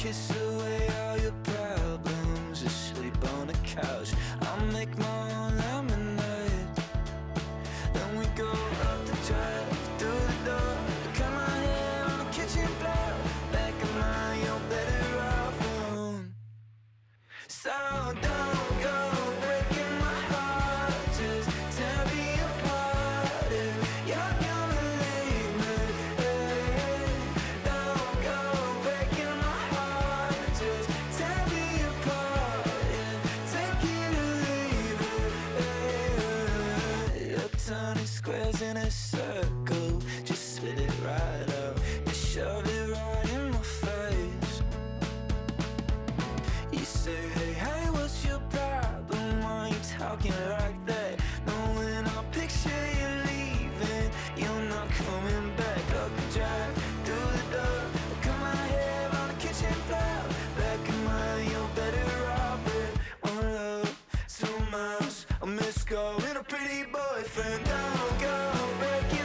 kiss away all your problems, just sleep on the couch. I'll make my own lemonade. Then we go up the drive, through the door, cut my hair on the kitchen floor. Back of mine, you're better off alone. So don't go breaking my heart, just tear me apart if you're gonna leave me. Don't go breaking my heart, just tear me apart, yeah. Take it or leave it. You're turning squares in a circle, just spit it right out and shove it right in my face. You say, hey, hey, what's your problem? Why you talking like that? Knowing I'll picture you leaving, you're not coming back. Up the drive, through the door, cut my hair on the kitchen floor. Back in mine, you're better off with one love, 2 miles, a missed call, and a pretty boyfriend. Don't go breaking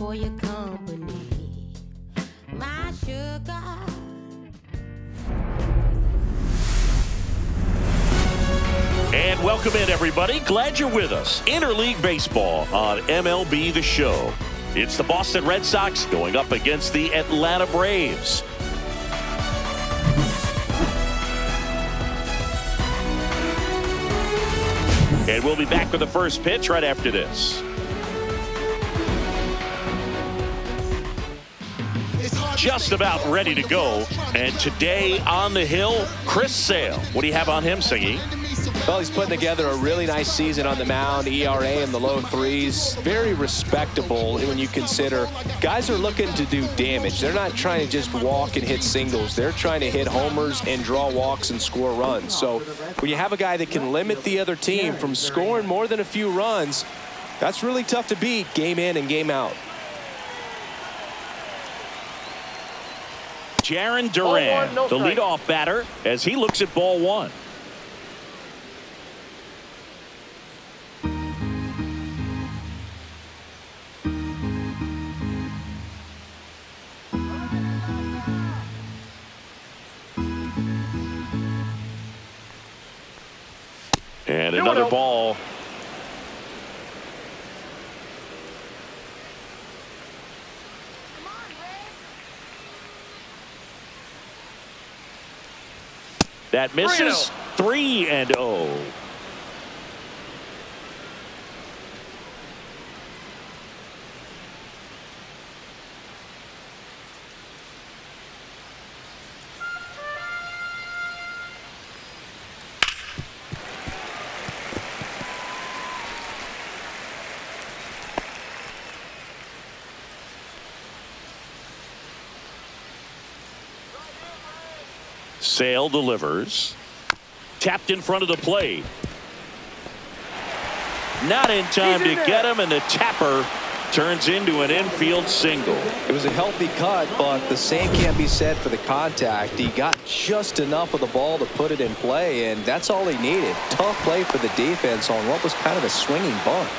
for your company, my sugar. And welcome in, everybody. Glad you're with us. Interleague Baseball on MLB The Show. It's the Boston Red Sox going up against the Atlanta Braves. And we'll be back with the first pitch right after this. Just about ready to go. And today on the hill, Chris Sale. What do you have on him, Singy? Well, he's putting together a really nice season on the mound. ERA in the low threes. Very respectable when you consider guys are looking to do damage. They're not trying to just walk and hit singles. They're trying to hit homers and draw walks and score runs. So when you have a guy that can limit the other team from scoring more than a few runs, that's really tough to beat game in and game out. Jarren Duran, the leadoff batter, as he looks at ball one. And another ball. That misses. 3-0. Sale delivers. Tapped in front of the plate. Not in time to get him, and the tapper turns into an infield single. It was a healthy cut, but the same can't be said for the contact. He got just enough of the ball to put it in play, and that's all he needed. Tough play for the defense on what was kind of a swinging bunt.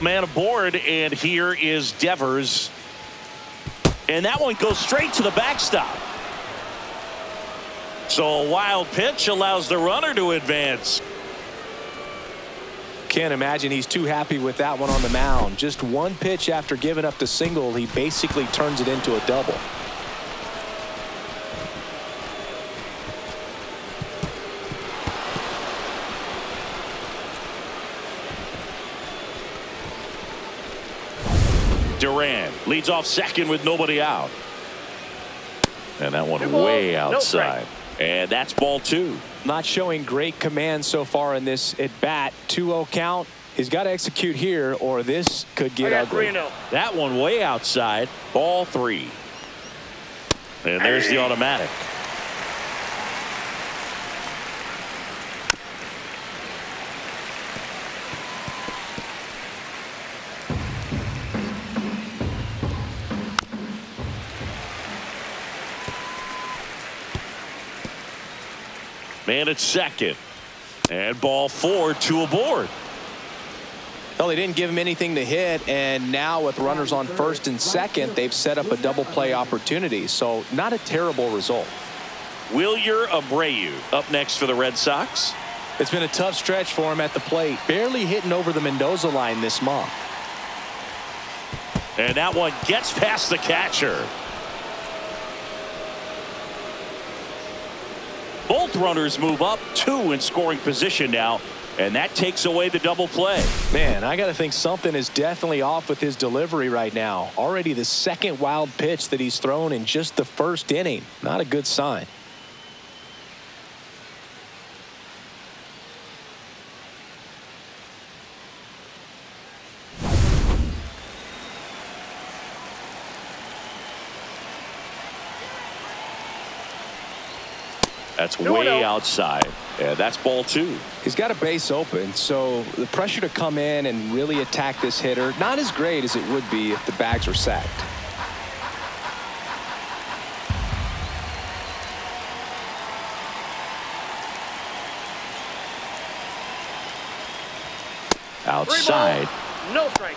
Man aboard, and here is Devers. And that one goes straight to the backstop. So a wild pitch allows the runner to advance. Can't imagine he's too happy with that one on the mound. Just one pitch after giving up the single, he basically turns it into a double. Duran leads off second with nobody out. And that one way outside. And that's ball two. Not showing great command so far in this at bat. 2-0 count. He's got to execute here or this could get ugly. That one way outside. Ball three. And there's the automatic. Man at second. And ball four, two aboard. Well, they didn't give him anything to hit, and now with runners on first and second, they've set up a double play opportunity. So not a terrible result. Buehler Abreu up next for the Red Sox. It's been a tough stretch for him at the plate. Barely hitting over the Mendoza line this month. And that one gets past the catcher. Both runners move up, two in scoring position now, and that takes away the double play. Man, I got to think something is definitely off with his delivery right now. Already the second wild pitch that he's thrown in just the first inning. Not a good sign. That's way outside. Yeah, that's ball two. He's got a base open, so the pressure to come in and really attack this hitter, not as great as it would be if the bags were sacked. Outside. No strike.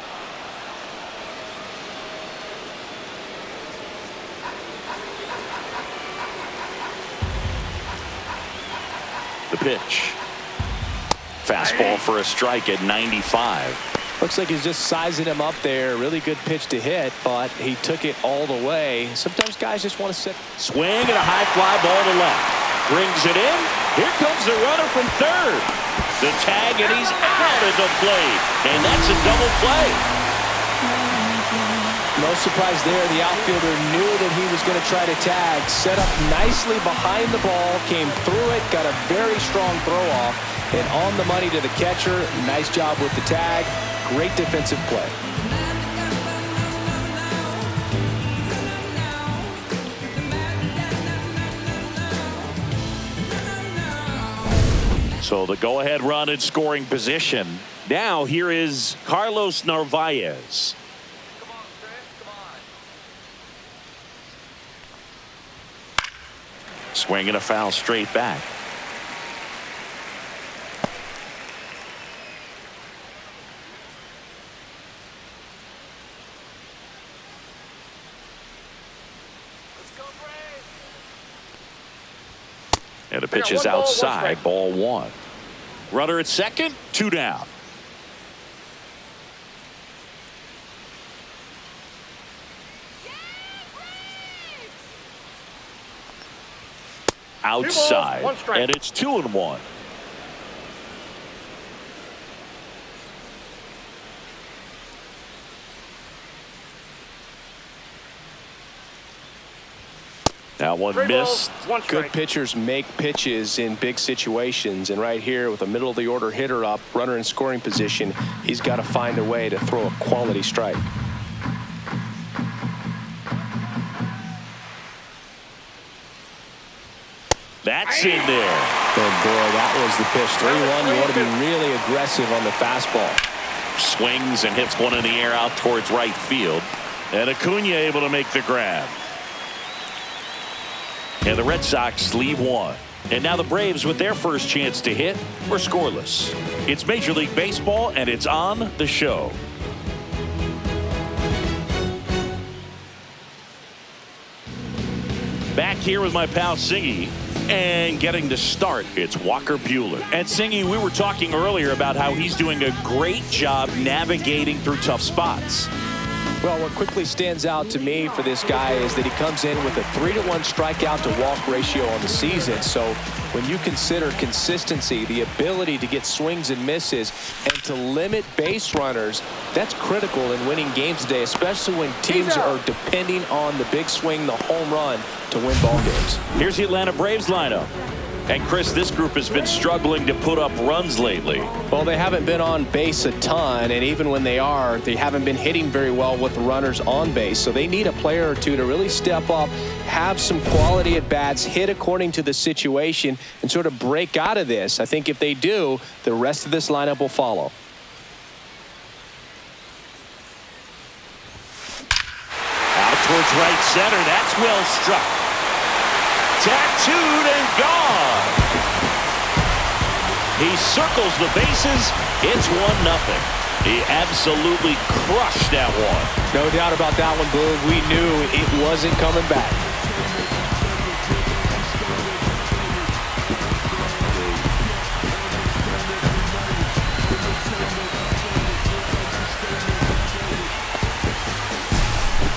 The pitch. Fastball for a strike at 95. Looks like he's just sizing him up there. Really good pitch to hit, but he took it all the way. Sometimes guys just want to sit. Swing and a high fly ball to left. Brings it in. Here comes the runner from third. The tag, and he's out at the plate. And that's a double play. No surprise there. The outfielder knew that he was going to try to tag. Set up nicely behind the ball. Came through it. Got a very strong throw off. And on the money to the catcher. Nice job with the tag. Great defensive play. So the go-ahead run in scoring position. Now here is Carlos Narvaez. Come on, Trent. Come on. Swing and a foul straight back. And the pitch is outside, ball one. Runner at second, 2 down. Outside, and it's 2-1. Now one missed. Good pitchers make pitches in big situations, and right here with a middle of the order hitter up, runner in scoring position, he's got to find a way to throw a quality strike. That's in there. Oh boy, that was the pitch. 3-1. You want to be really aggressive on the fastball. Swings and hits one in the air out towards right field. And Acuna able to make the grab. And the Red Sox leave one. And now the Braves, with their first chance to hit, were scoreless. It's Major League Baseball, and it's on the show. Back here with my pal Singy, and getting to start, it's Walker Buehler. And Singy, we were talking earlier about how he's doing a great job navigating through tough spots. Well, what quickly stands out to me for this guy is that he comes in with a 3-to-1 strikeout to walk ratio on the season. So when you consider consistency, the ability to get swings and misses, and to limit base runners, that's critical in winning games today, especially when teams are depending on the big swing, the home run, to win ball games. Here's the Atlanta Braves lineup. And Chris, this group has been struggling to put up runs lately. Well, they haven't been on base a ton, and even when they are, they haven't been hitting very well with runners on base. So they need a player or two to really step up, have some quality at bats, hit according to the situation, and sort of break out of this. I think if they do, the rest of this lineup will follow. Out towards right center. That's well struck. Tattooed and gone. He circles the bases. It's 1-0. He absolutely crushed that one. No doubt about that one, Boog. We knew it wasn't coming back.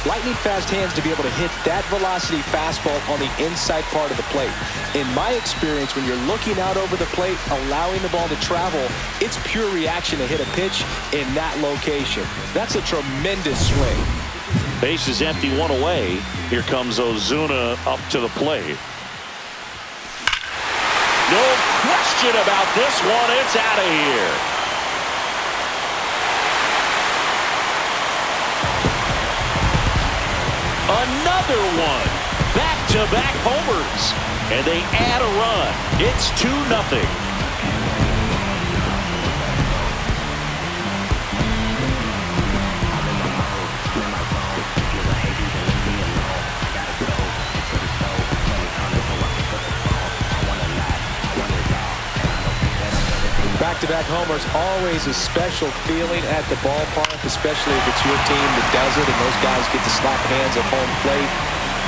Lightning fast hands to be able to hit that velocity fastball on the inside part of the plate. In my experience, when you're looking out over the plate, allowing the ball to travel, it's pure reaction to hit a pitch in that location. That's a tremendous swing. Base is empty, one away. Here comes Ozuna up to the plate. No question about this one. It's out of here. Another one. Back-to-back homers. And they add a run. It's 2-0. Back back-to-back homers, always a special feeling at the ballpark, especially if it's your team that does it and those guys get to slap hands at home plate.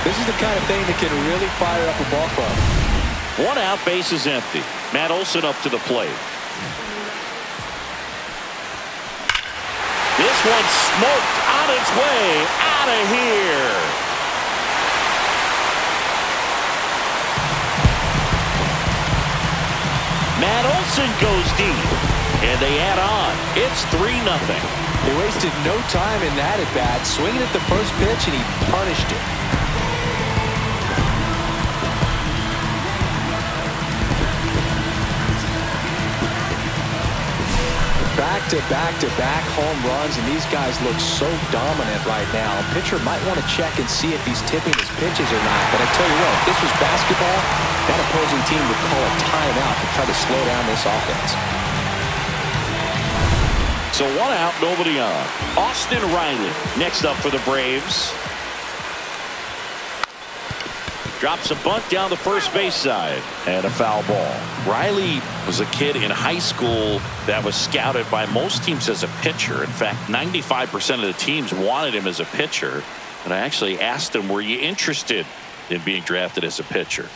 This is the kind of thing that can really fire up a ball club. 1 out, base is empty. Matt Olson up to the plate. This one smoked on its way out of here. Matt Olson goes deep, and they add on. It's 3-0. He wasted no time in that at-bat, swinging at the first pitch, and he punished it. Back-to-back home runs, and these guys look so dominant right now. A pitcher might want to check and see if he's tipping his pitches or not. But I tell you what, if this was basketball, that opposing team would call a timeout to try to slow down this offense. So 1 out, nobody on. Austin Riley next up for the Braves. Drops a bunt down the first base side and a foul ball. Riley was a kid in high school that was scouted by most teams as a pitcher. In fact, 95% of the teams wanted him as a pitcher. And I actually asked him, were you interested in being drafted as a pitcher?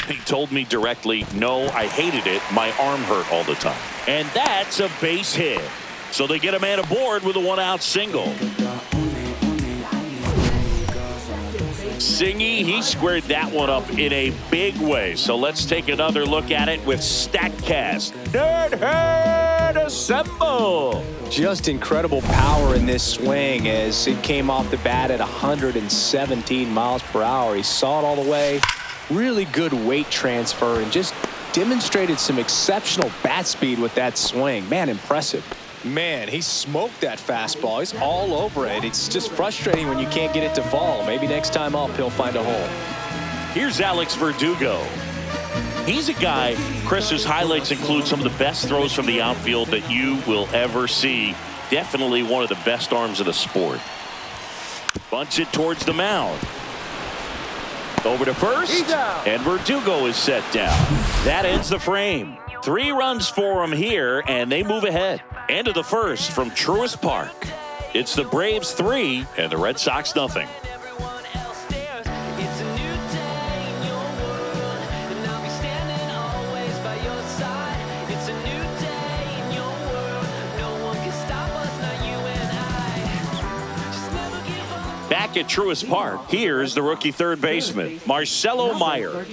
He told me directly, no, I hated it. My arm hurt all the time. And that's a base hit. So they get a man aboard with a 1-out single. Singy, he squared that one up in a big way. So let's take another look at it with StatCast. Nerd Herd assemble! Just incredible power in this swing as it came off the bat at 117 miles per hour. He saw it all the way. Really good weight transfer and just demonstrated some exceptional bat speed with that swing. Man, impressive. Man, he smoked that fastball. He's all over it. It's just frustrating when you can't get it to fall. Maybe next time up, he'll find a hole. Here's Alex Verdugo. He's a guy, Chris, whose highlights include some of the best throws from the outfield that you will ever see. Definitely one of the best arms of the sport. Bunts it towards the mound. Over to first, and Verdugo is set down. That ends the frame. 3 runs for him here, and they move ahead. End of the first from Truist Park. It's the Braves 3 and the Red Sox nothing. Back at Truist Park, here's the rookie third baseman, Marcelo Meyer.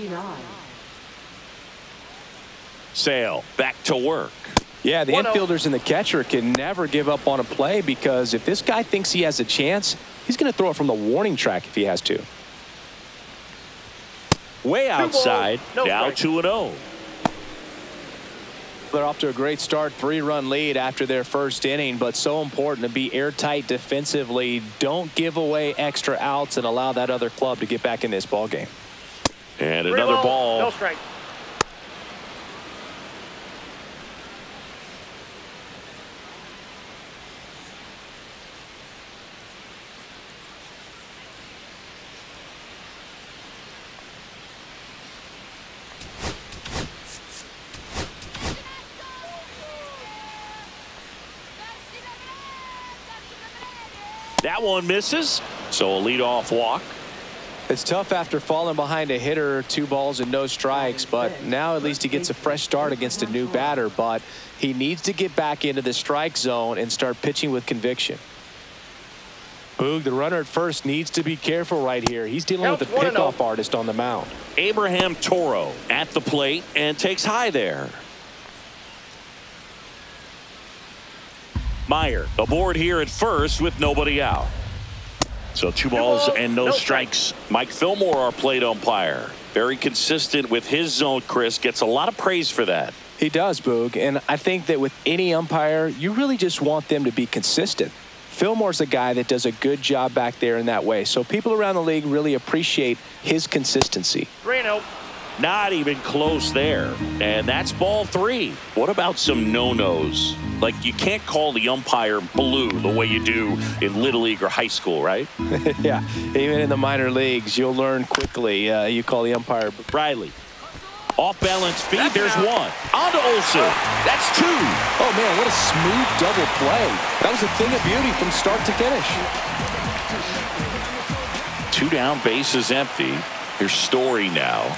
Sale back to work. Yeah, the infielders and the catcher can never give up on a play because if this guy thinks he has a chance, he's going to throw it from the warning track if he has to. Way outside, now 2-0. They're off to a great start, 3-run lead after their first inning, but so important to be airtight defensively. Don't give away extra outs and allow that other club to get back in this ball game. And another ball. No strike. That one misses, so a leadoff walk. It's tough after falling behind a hitter, 2 balls and no strikes, but now at least he gets a fresh start against a new batter, but he needs to get back into the strike zone and start pitching with conviction. Boog, the runner at first needs to be careful right here. He's dealing with a pickoff artist on the mound. Abraham Toro at the plate and takes high there. Meyer aboard here at first with nobody out. So 2 balls and no strikes. Mike Fillmore, our plate umpire. Very consistent with his zone, Chris. Gets a lot of praise for that. He does, Boog. And I think that with any umpire, you really just want them to be consistent. Fillmore's a guy that does a good job back there in that way. So people around the league really appreciate his consistency. 3-0. Not even close there. And that's ball 3. What about some no-nos? Like, you can't call the umpire blue the way you do in Little League or high school, right? Yeah, even in the minor leagues, you'll learn quickly. You call the umpire. Riley. Off balance feed. There's one. On to Olsen. That's two. Oh, man, what a smooth double play. That was a thing of beauty from start to finish. 2 down, bases empty. Here's Story now.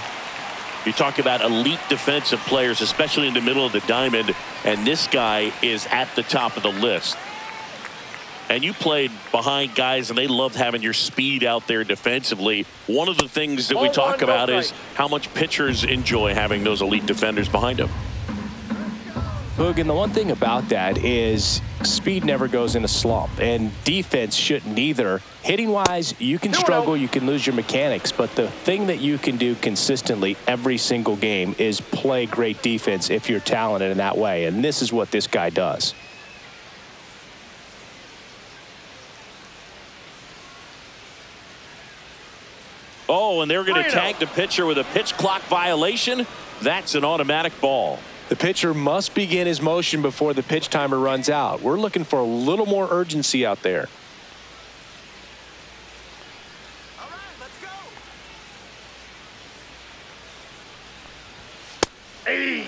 You talk about elite defensive players, especially in the middle of the diamond, and this guy is at the top of the list. And you played behind guys, and they loved having your speed out there defensively. One of the things that we talk about is how much pitchers enjoy having those elite defenders behind them. Boog, and the one thing about that is speed never goes in a slump, and defense shouldn't either. Hitting-wise, you can struggle, you can lose your mechanics, but the thing that you can do consistently every single game is play great defense if you're talented in that way, and this is what this guy does. Oh, and they're going to tag the pitcher with a pitch clock violation. That's an automatic ball. The pitcher must begin his motion before the pitch timer runs out. We're looking for a little more urgency out there. All right, let's go. Hey.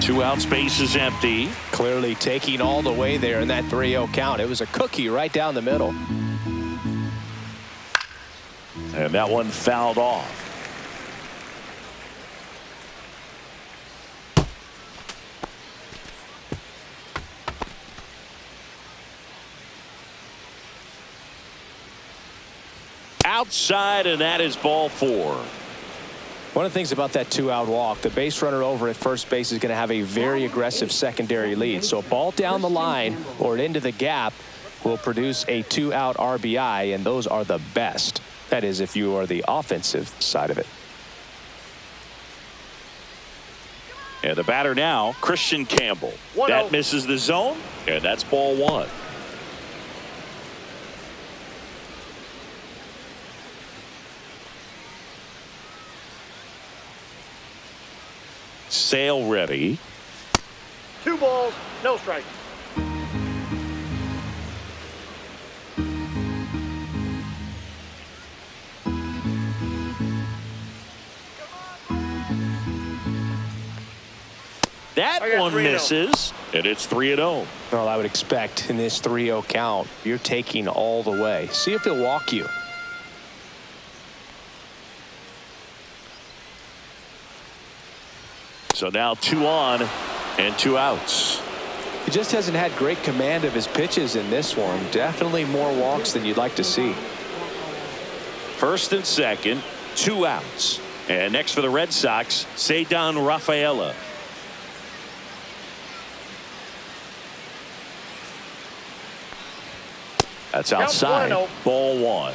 2 out, space is empty. Clearly taking all the way there in that 3-0 count. It was a cookie right down the middle. And that one fouled off. Outside, and that is ball 4. One of the things about that 2-out walk, the base runner over at first base is going to have a very aggressive secondary lead. So a ball down the line or into the gap will produce a 2-out RBI, and those are the best. That is, if you are the offensive side of it. And the batter now, Christian Campbell. That misses the zone, and that's ball 1. Sale ready. 2 balls, no strikes. That one misses, and it's 3-0. Well, I would expect in this 3-0 count, you're taking all the way. See if he'll walk you. So now 2 on and 2 outs. He just hasn't had great command of his pitches in this one. Definitely more walks than you'd like to see. First and second, 2 outs. And next for the Red Sox, Ceddanne Rafaela. That's outside. Ball 1.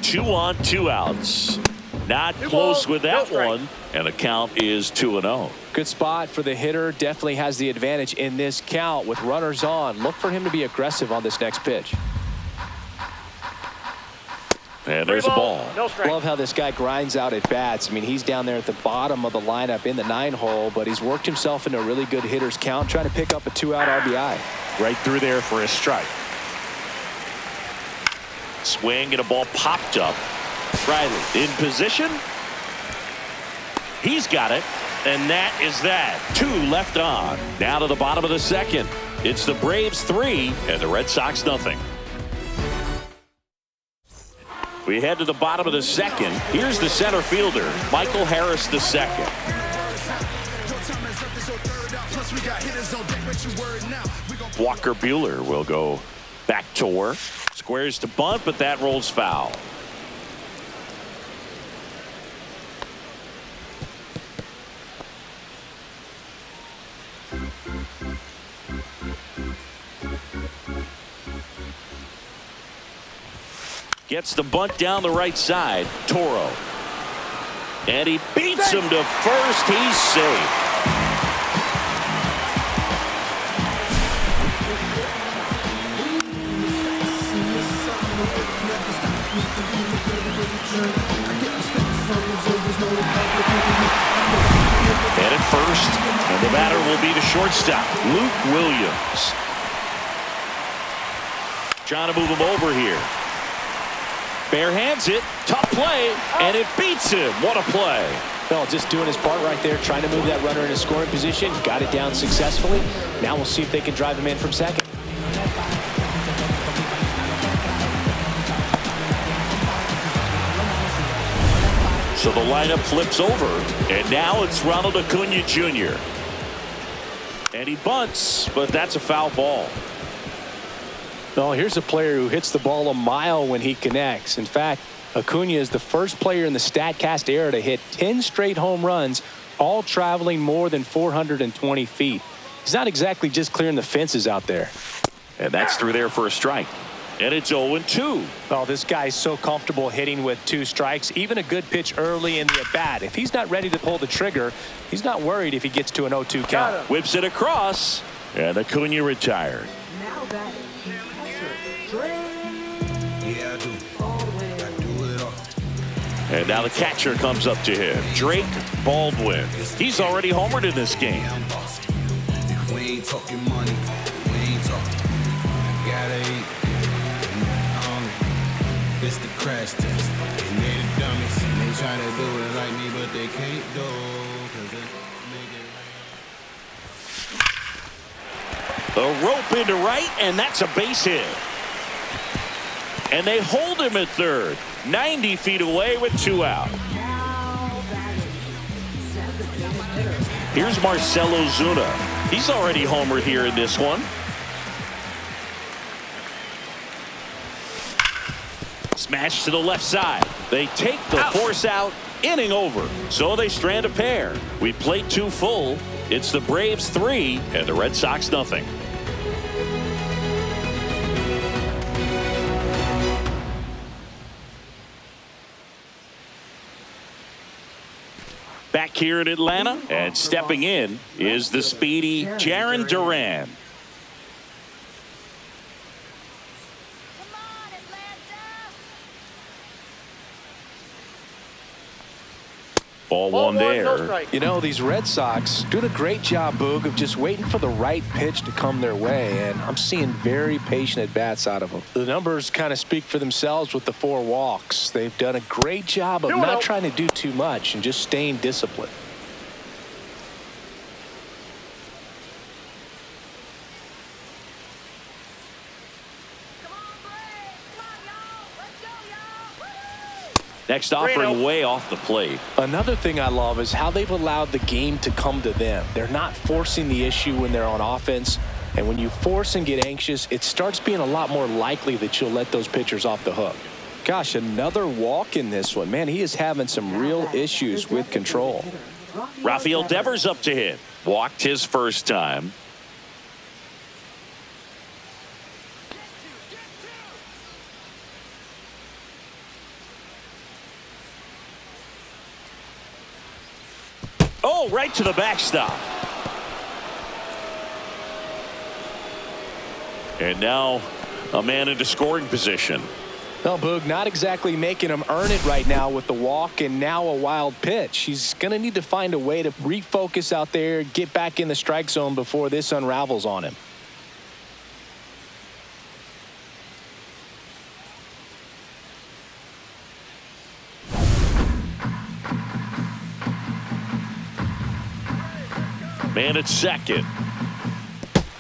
Two on, 2 outs. Not close with that one, and the count is 2-0. Good spot for the hitter. Definitely has the advantage in this count with runners on. Look for him to be aggressive on this next pitch. And there's a ball. Love how this guy grinds out at bats. I mean, he's down there at the bottom of the lineup in the 9-hole, but he's worked himself into a really good hitter's count, trying to pick up a 2-out RBI. Right through there for a strike. Swing and a ball popped up. Riley in position. He's got it, and that is that. 2 left on. Now to the bottom of the second. It's the Braves 3 and the Red Sox nothing. We head to the bottom of the second. Here's the center fielder, Michael Harris II. Walker Buehler will go back to work. Squares to bunt, but that rolls foul. Gets the bunt down the right side. Toro. And he beats him to first. He's safe. And at first, and the batter will be the shortstop, Luke Williams. Trying to move him over here. Bare hands it, tough play, and it beats him. What a play. Well, just doing his part right there, trying to move that runner into scoring position. Got it down successfully. Now we'll see if they can drive him in from second. So the lineup flips over, and now it's Ronald Acuna Jr. And he bunts, but that's a foul ball. No, here's a player who hits the ball a mile when he connects. In fact, Acuna is the first player in the StatCast era to hit 10 straight home runs, all traveling more than 420 feet. He's not exactly just clearing the fences out there. And that's through there for a strike. And it's 0-2. Oh, this guy's so comfortable hitting with 2 strikes, even a good pitch early in the at-bat. If he's not ready to pull the trigger, he's not worried if he gets to an 0-2 count. Whips it across, and Acuna retired. Now that Yeah, I do. I do it all. And now the catcher comes up to him, Drake Baldwin. He's already homered in this game. I'm boss. If we ain't talking money, we ain't talking. I gotta eat. It's the crash test. They made it dummies. And they try to do it like me, but they can't do it. 'Cause they make it rain. The rope into right, and that's a base hit. And they hold him at third, 90 feet away with 2 out. Here's Marcell Ozuna. He's already homered here in this one. Smash to the left side. They take the force out, inning over. So they strand a pair. We played 2 full. It's the Braves 3 and the Red Sox nothing. Back here in Atlanta, and stepping in is the speedy Jarren Duran. Ball one there. No strike. You know, these Red Sox doing a great job, Boog, of just waiting for the right pitch to come their way, and I'm seeing very patient at-bats out of them. The numbers kind of speak for themselves with the 4 walks. They've done a great job of not trying to do too much and just staying disciplined. Next offering way off the plate. Another thing I love is how they've allowed the game to come to them. They're not forcing the issue when they're on offense. And when you force and get anxious, it starts being a lot more likely that you'll let those pitchers off the hook. Gosh, another walk in this one. Man, he is having some real issues with control. Rafael Devers up to hit. Walked his first time. Oh, right to the backstop. And now a man into scoring position. Well, Boog, not exactly making him earn it right now with the walk and now a wild pitch. He's going to need to find a way to refocus out there, get back in the strike zone before this unravels on him. Man at second.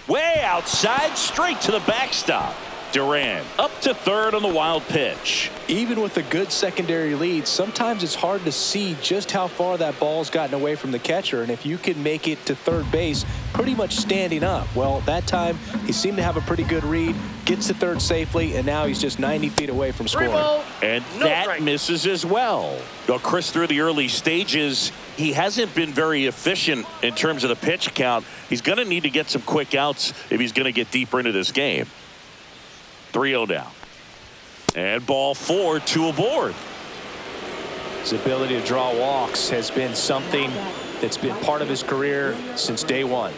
Way outside, straight to the backstop. Duran up to third on the wild pitch. Even with a good secondary lead, sometimes it's hard to see just how far that ball's gotten away from the catcher, and if you can make it to third base pretty much standing up. Well, that time he seemed to have a pretty good read, gets to third safely, and now he's just 90 feet away from scoring. And that misses as well. Though Chris, through the early stages, he hasn't been very efficient in terms of the pitch count. He's going to need to get some quick outs if he's going to get deeper into this game. 3-0 down. And ball 4, 2 aboard. His ability to draw walks has been something that's been part of his career since day one.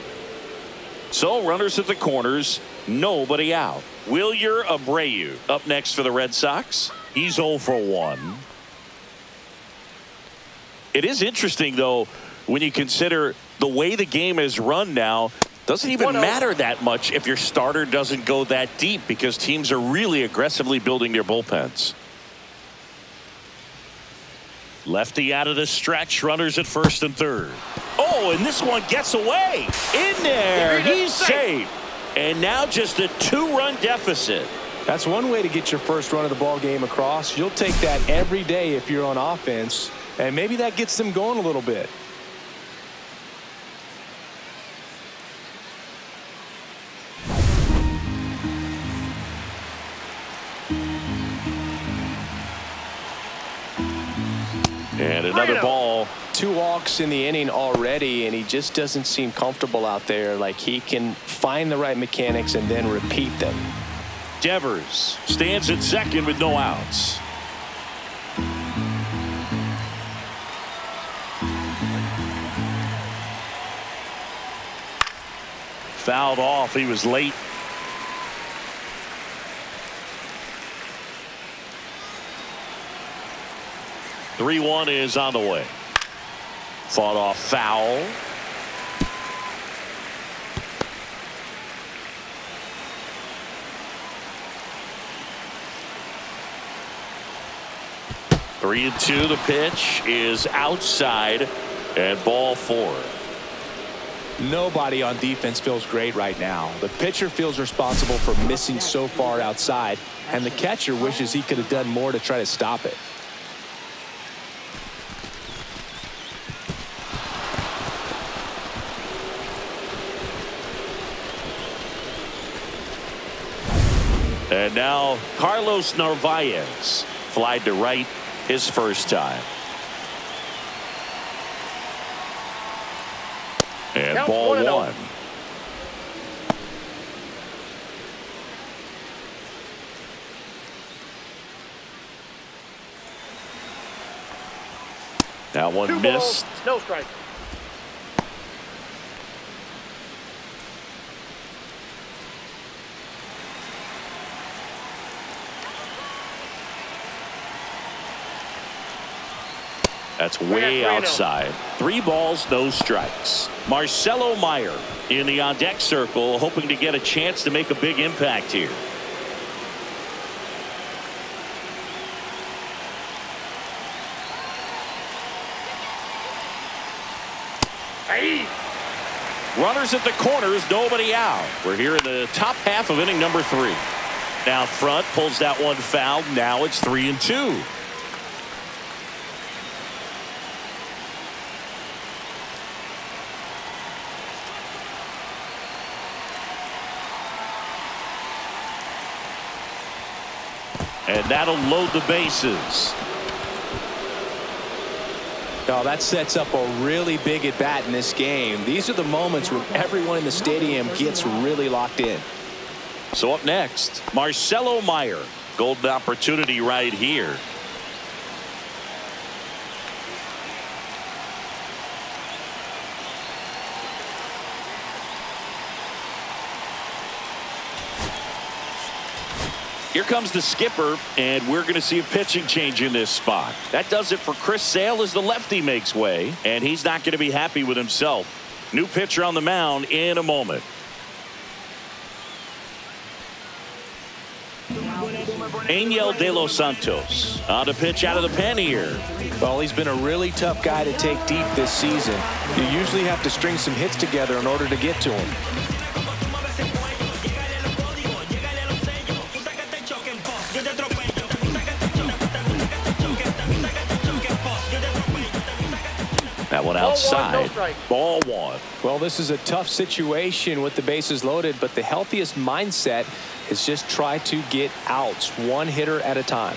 So runners at the corners, nobody out. Buehler Abreu up next for the Red Sox. He's 0 for 1. It is interesting, though, When you consider the way the game is run now, doesn't even matter that much if your starter doesn't go that deep because teams are really aggressively building their bullpens. Lefty out of the stretch, runners at first and third. Oh, and this one gets away. In there, he's safe. And now just a 2-run deficit. That's one way to get your first run of the ball game across. You'll take that every day if you're on offense, and maybe that gets them going a little bit. And another ball. 2 walks in the inning already, and he just doesn't seem comfortable out there. Like he can find the right mechanics and then repeat them. Devers stands at second with no outs. Fouled off. He was late. .3-1 is on the way. Fought off foul. Three and 2. The pitch is outside and ball 4. Nobody on defense feels great right now. The pitcher feels responsible for missing so far outside, and the catcher wishes he could have done more to try to stop it. And now Carlos Narvaez flied to right his first time. And Count ball 1. That one 2 missed. balls, no strikes. That's way outside. 3 balls, no strikes. Marcelo Meyer in the on-deck circle, hoping to get a chance to make a big impact here. Hey. Runners at the corners, nobody out. We're here in the top half of inning number 3. Now front, pulls that one foul. Now it's 3 and 2. And that'll load the bases. Oh, that sets up a really big at bat in this game. These are the moments when everyone in the stadium gets really locked in. So up next, Marcelo Meyer. Golden opportunity right here. Here comes the skipper, and we're going to see a pitching change in this spot. That does it for Chris Sale as the lefty makes way, and he's not going to be happy with himself. New pitcher on the mound in a moment. Angel De Los Santos on the pitch out of the pen here. Well, he's been a really tough guy to take deep this season. You usually have to string some hits together in order to get to him. That one outside. Ball 1. Well, this is a tough situation with the bases loaded, but the healthiest mindset is just try to get outs, one hitter at a time.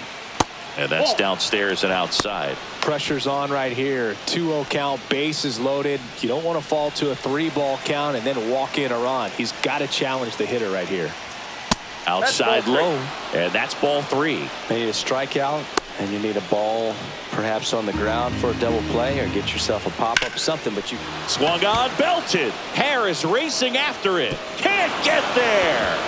And that's downstairs and outside. Pressure's on right here. 2-0 count, bases loaded. You don't want to fall to a 3-ball count and then walk in a run. He's got to challenge the hitter right here. Outside low, and that's ball 3. You need a strikeout, and you need a ball perhaps on the ground for a double play, or get yourself a pop-up, something, but you... Swung on, belted. Harris racing after it. Can't get there.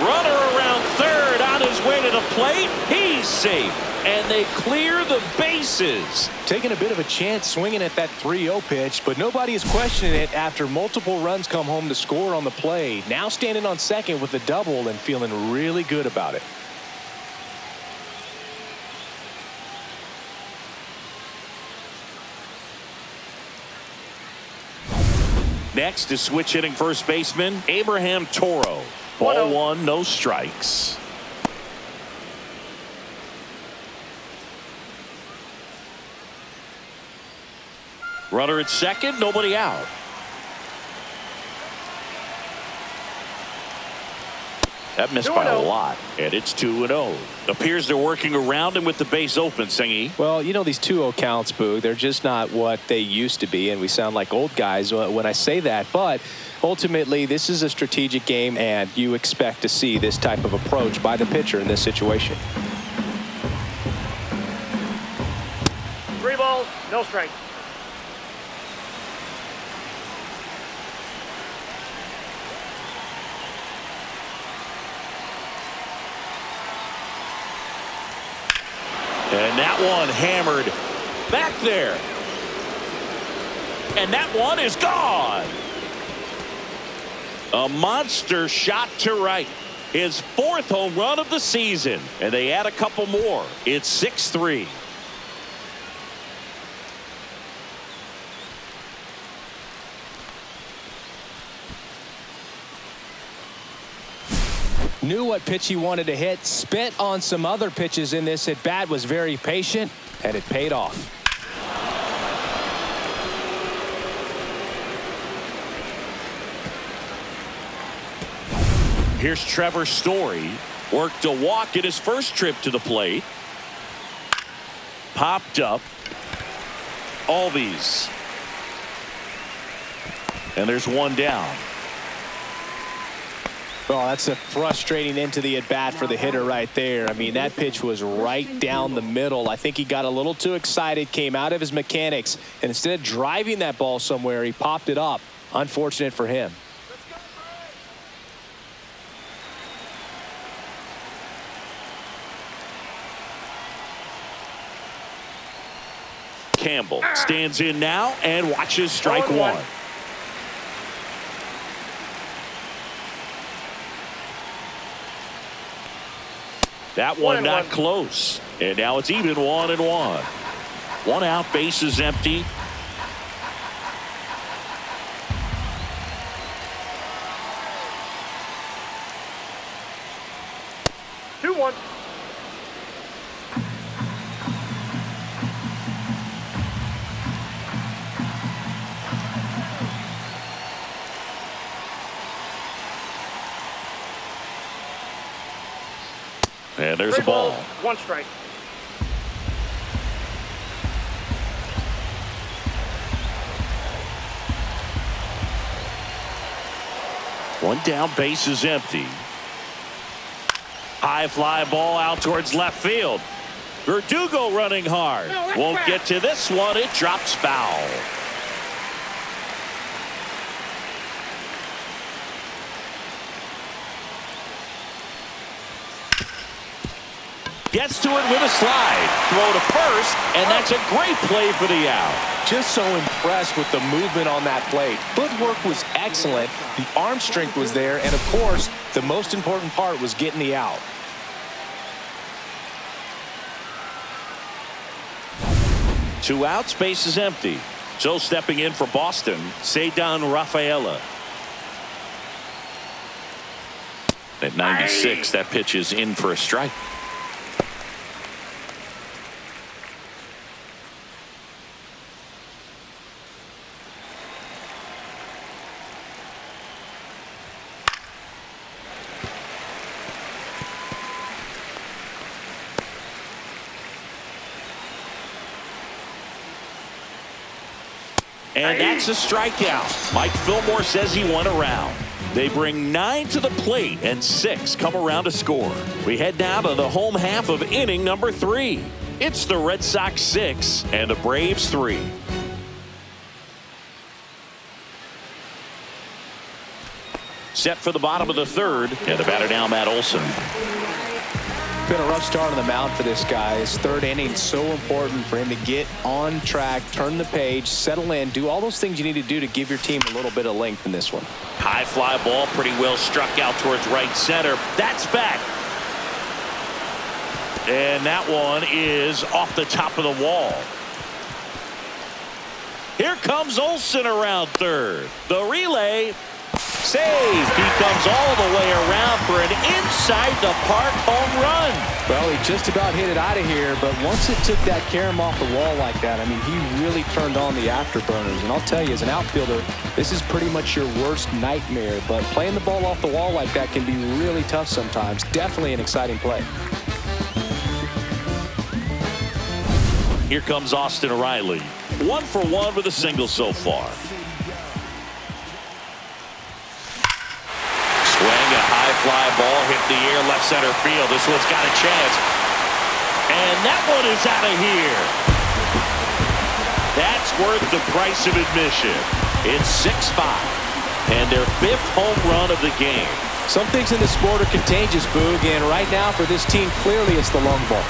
Runner around third on his way to the plate. He's safe. and they clear the bases. Taking a bit of a chance swinging at that 3-0 pitch, but nobody is questioning it after multiple runs come home to score on the play. Now standing on second with a double and feeling really good about it. Next is switch hitting first baseman Abraham Toro. Ball 1, no strikes. Runner at second, nobody out. That missed by a lot, and it's 2-0. Appears they're working around him with the base open, Singy. Well, you know, these 2-0 counts, Boog, they're just not what they used to be, and we sound like old guys when I say that. But ultimately, this is a strategic game, and you expect to see this type of approach by the pitcher in this situation. 3 balls, no strikes. And that one hammered back there. And that one is gone. A monster shot to right. His 4th home run of the season. And they add a couple more. It's 6-3. Knew what pitch he wanted to hit, spent on some other pitches in this at bat, was very patient, and it paid off. Here's Trevor Story. Worked a walk at his first trip to the plate. Popped up. Albies. And there's one down. Well, that's a frustrating end to the at-bat for the hitter right there. I mean, that pitch was right down the middle. I think he got a little too excited, came out of his mechanics, and instead of driving that ball somewhere, he popped it up. Unfortunate for him. Campbell stands in now and watches strike 1. That one not close. And now it's even 1-1. 1 out, bases empty. And there's a ball. 1 strike. One down, base is empty. High fly ball out towards left field. Verdugo running hard. Won't get to this one. It drops foul. Gets to it with a slide. Throw to first, and that's a great play for the out. Just so impressed with the movement on that play. Footwork was excellent. The arm strength was there. And, of course, the most important part was getting the out. Two outs, base is empty. So stepping in for Boston, Ceddanne Rafaela. At 96, that pitch is in for a strike. And that's a strikeout. Mike Fillmore says he went around. They bring 9 to the plate and 6 come around to score. We head now to the home half of inning number 3. It's the Red Sox 6 and the Braves 3. Set for the bottom of the 3rd, and the batter now, Matt Olson. been a rough start on the mound for this guy. His third inning, so important for him to get on track, turn the page, settle in, do all those things you need to do to give your team a little bit of length in this one. High fly ball, pretty well struck out towards right center. That's back. And that one is off the top of the wall. Here comes Olsen around third. The relay. Saved. He comes all the way around for an inside the park home run. Well, he just about hit it out of here, but once it took that carom off the wall like that, I mean, he really turned on the afterburners. And I'll tell you, as an outfielder, this is pretty much your worst nightmare. But playing the ball off the wall like that can be really tough sometimes. Definitely an exciting play. Here comes Austin Riley. 1 for 1 with a single so far. Swing, a high fly ball hit the air left center field. This one's got a chance. And that one is out of here. That's worth the price of admission. It's 6-5. And their 5th home run of the game. Some things in the sport are contagious, Boog, and right now for this team, clearly it's the long ball.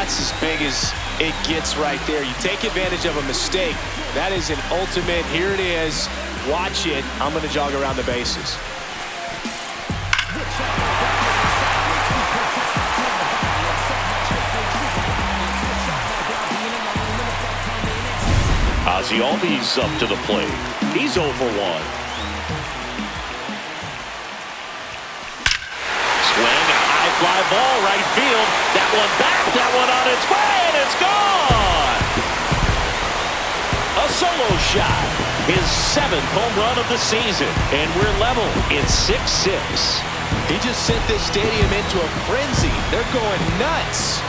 As big as it gets right there. You take advantage of a mistake. That is an ultimate. Here it is. Watch it. I'm going to jog around the bases. Ozzie Albies up to the plate. He's 0 for 1. Fly ball right field. That one back. That one on its way, and it's gone. A solo shot. His 7th home run of the season. And we're level. It's 6-6. He just sent this stadium into a frenzy. They're going nuts.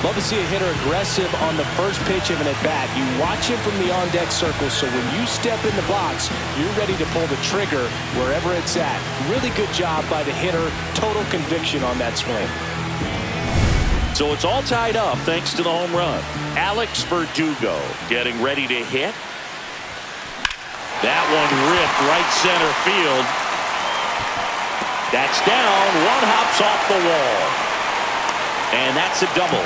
Love to see a hitter aggressive on the first pitch of an at-bat. You watch him from the on-deck circle, so when you step in the box, you're ready to pull the trigger wherever it's at. Really good job by the hitter. Total conviction on that swing. So it's all tied up thanks to the home run. Alex Verdugo getting ready to hit. That one ripped right center field. That's down. One hops off the wall. And that's a double.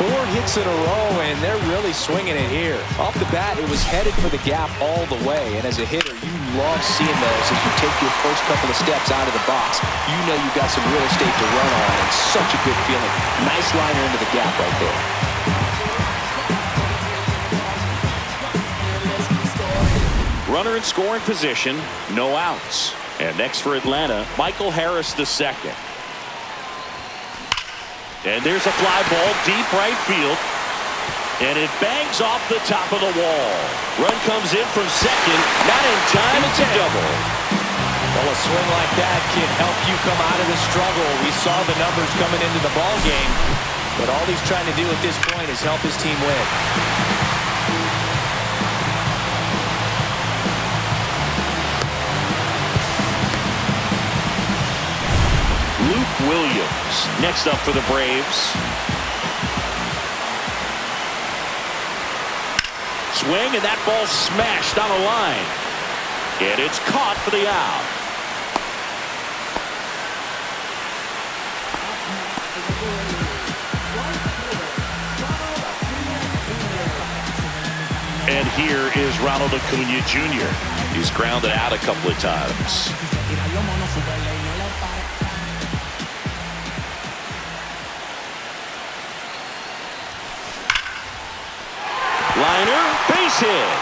4 hits in a row, and they're really swinging it here. Off the bat, it was headed for the gap all the way. And as a hitter, you love seeing those as you take your first couple of steps out of the box. You know you've got some real estate to run on. It's such a good feeling. Nice liner into the gap right there. Runner in scoring position, no outs. And next for Atlanta, Michael Harris II. And there's a fly ball deep right field. And it bangs off the top of the wall. Run comes in from second. Not in time. It's a double. Well, a swing like that can help you come out of the struggle. We saw the numbers coming into the ball game. But all he's trying to do at this point is help his team win. Williams next up for the Braves. Swing, and that ball smashed on a line. And it's caught for the out. And here is Ronald Acuna Jr. He's grounded out a couple of times. Liner, base hit.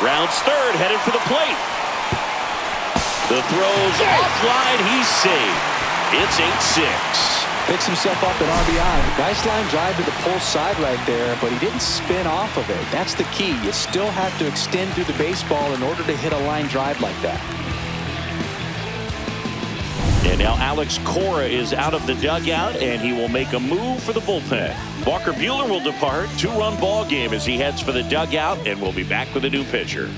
Rounds third, headed for the plate. The throw's offline, he's safe. It's 8-6. Picks himself up an RBI. Nice line drive to the pull side right there, but he didn't spin off of it. That's the key. You still have to extend through the baseball in order to hit a line drive like that. And Now Alex Cora is out of the dugout, and he will make a move for the bullpen. Walker Buehler will depart. 2-run ball game as he heads for the dugout, and we'll be back with a new pitcher.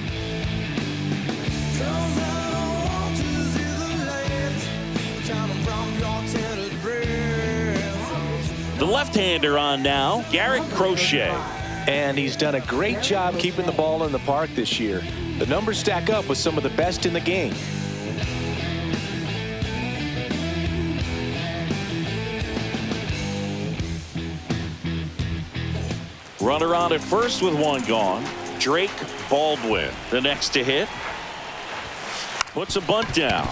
The left-hander on now, Garrett Crochet. And he's done a great job keeping the ball in the park this year. The numbers stack up with some of the best in the game. Runner on at first with one gone. Drake Baldwin, the next to hit. Puts a bunt down.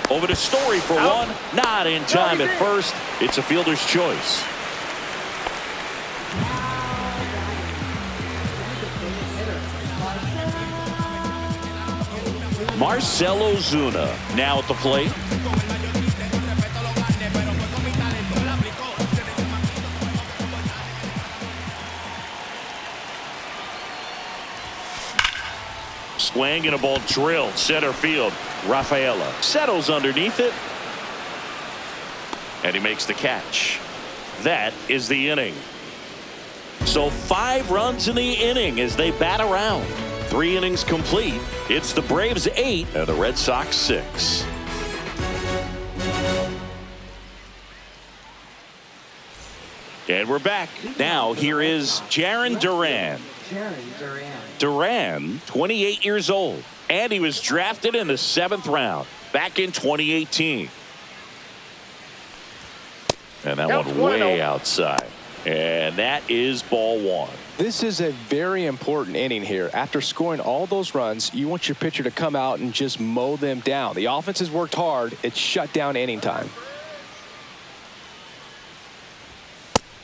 Over to Story for one. Not in time at first. It's a fielder's choice. Marcell Ozuna now at the plate. Swing and a ball drilled center field. Rafaela settles underneath it, and he makes the catch. That is the inning. So 5 runs in the inning as they bat around. 3 innings complete. It's the Braves 8 and the Red Sox 6. And we're back. Now here is Jarren Duran. Duran, 28 years old, and he was drafted in the 7th round back in 2018. And that one way outside. And that is ball 1. This is a very important inning here. After scoring all those runs, you want your pitcher to come out and just mow them down. The offense has worked hard. It's shut down inning time.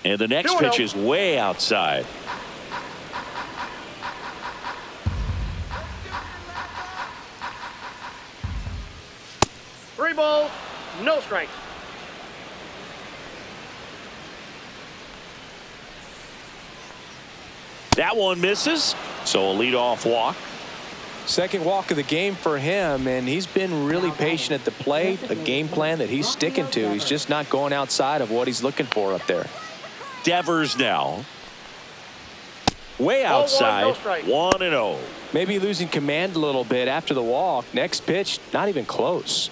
And the next pitch is way outside. Three balls, no strikes. That one misses, so a leadoff walk. Second walk of the game for him, and he's been really patient at the plate. A game plan that he's sticking to. He's just not going outside of what he's looking for up there. Devers now. Way outside, 1-0. Maybe losing command a little bit after the walk. Next pitch, not even close.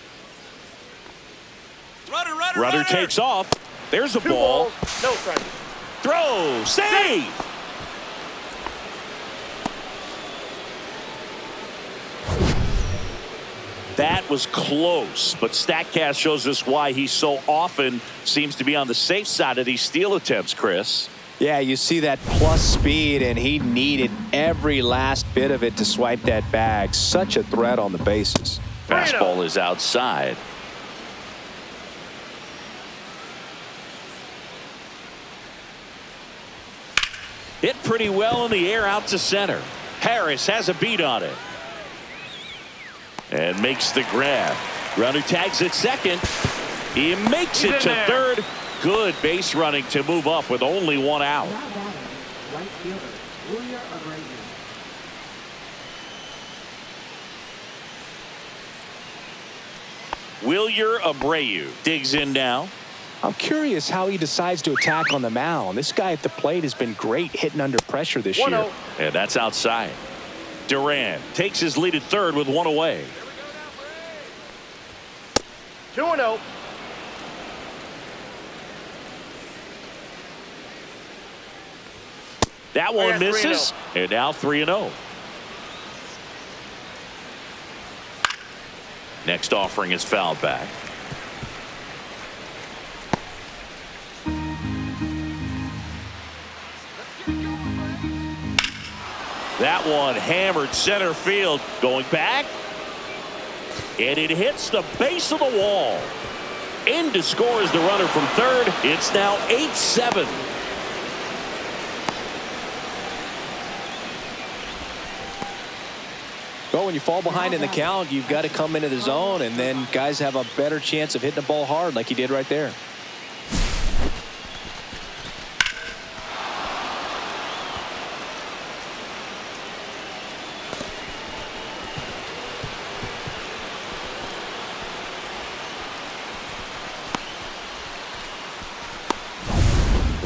Runner takes off. There's a ball. No strike. Throw, save. That was close, but StatCast shows us why he so often seems to be on the safe side of these steal attempts, Chris. Yeah, you see that plus speed, and he needed every last bit of it to swipe that bag. Such a threat on the bases. Fastball is outside. Hit pretty well in the air out to center. Harris has a beat on it. And makes the grab. Runner tags at second. He makes it to third. Good base running to move up with only 1 out. Buehler Abreu digs in now. I'm curious how he decides to attack on the mound. This guy at the plate has been great hitting under pressure this year. And that's outside. Duran takes his lead at third with 1 away. 2-0. That one misses, and now 3-0. Next offering is fouled back. That one hammered center field. Going back. And it hits the base of the wall. In to score is the runner from third. It's now 8-7. Well, when you fall behind in the count, you've got to come into the zone, and then guys have a better chance of hitting the ball hard like he did right there.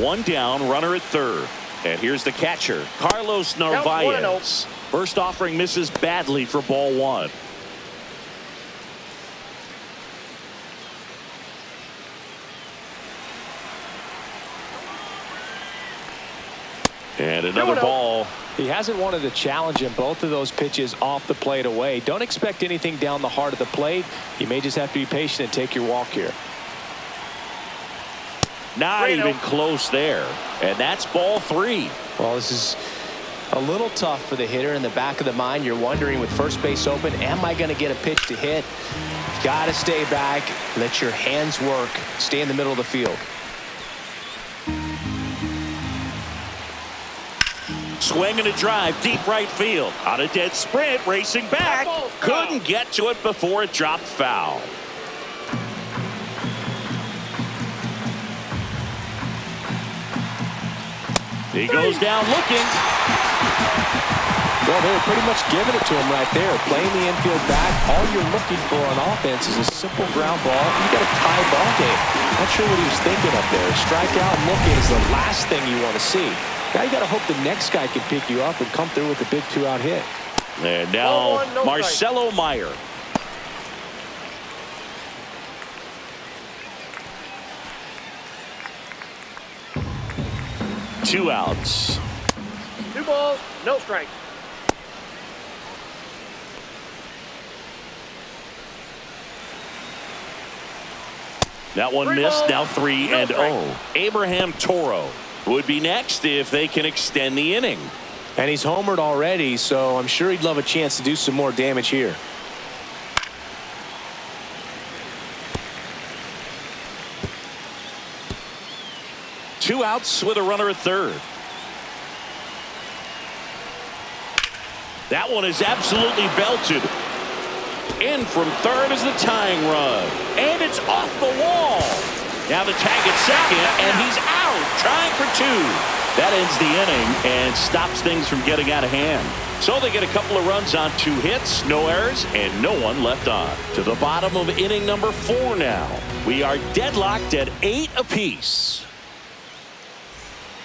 One down, runner at third. And here's the catcher, Carlos Narvaez. First offering misses badly for ball one. And another ball. He hasn't wanted to challenge him. Both of those pitches off the plate away. Don't expect anything down the heart of the plate. You may just have to be patient and take your walk here. Not even close there. And that's ball three. Well, this is a little tough for the hitter. In the back of the mind, you're wondering, with first base open, am I going to get a pitch to hit? Got to stay back. Let your hands work. Stay in the middle of the field. Swing and a drive, deep right field. On a dead sprint, racing back. Couldn't get to it before it dropped foul. He goes down looking. Well, they were pretty much giving it to him right there. Playing the infield back. All you're looking for on offense is a simple ground ball. You got a tie ball game. Not sure what he was thinking up there. Strike out and looking is the last thing you want to see. Now you got to hope the next guy can pick you up and come through with a big 2-out hit. And now Marcelo Meyer. Two outs. 2 balls, no strike. That one missed. Now 3-0. Abraham Toro would be next if they can extend the inning. And he's homered already, so I'm sure he'd love a chance to do some more damage here. Two outs with a runner at third. That one is absolutely belted. In from third is the tying run. And it's off the wall. Now the tag at second, and he's out, trying for two. That ends the inning and stops things from getting out of hand. So they get a couple of runs on 2 hits, no errors, and no one left on. To the bottom of inning number 4 now. We are deadlocked at 8 apiece.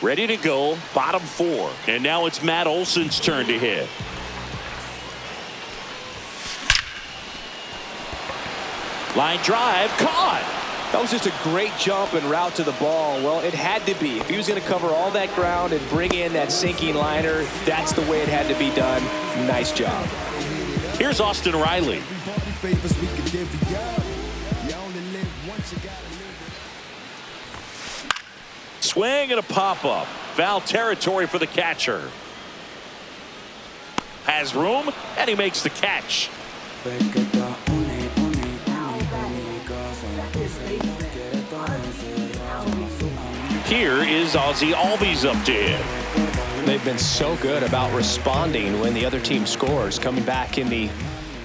Ready to go, bottom 4. And now it's Matt Olson's turn to hit. Line drive, caught. That was just a great jump and route to the ball. Well, it had to be. If he was going to cover all that ground and bring in that sinking liner, that's the way it had to be done. Nice job. Here's Austin Riley. Swing and a pop-up. Foul territory for the catcher. Has room, and he makes the catch. Here is Ozzie Albies up to hit. They've been so good about responding when the other team scores, coming back in the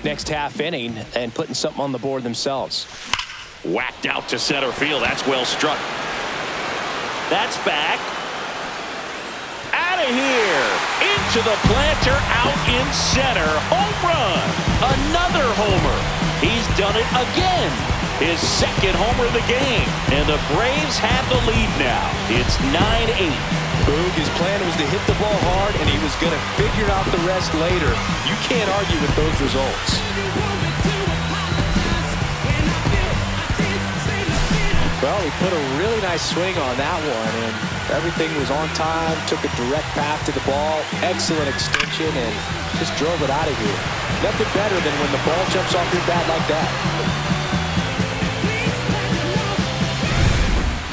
next half inning and putting something on the board themselves. Whacked out to center field. That's well struck. That's back. Out of here. Into the planter, out in center. Home run. Another homer. He's done it again. His second homer of the game. And the Braves have the lead now. It's 9-8. Boog, his plan was to hit the ball hard, and he was going to figure out the rest later. You can't argue with those results. Well, he put a really nice swing on that one, and everything was on time, took a direct path to the ball, excellent extension, and just drove it out of here. Nothing better than when the ball jumps off your bat like that.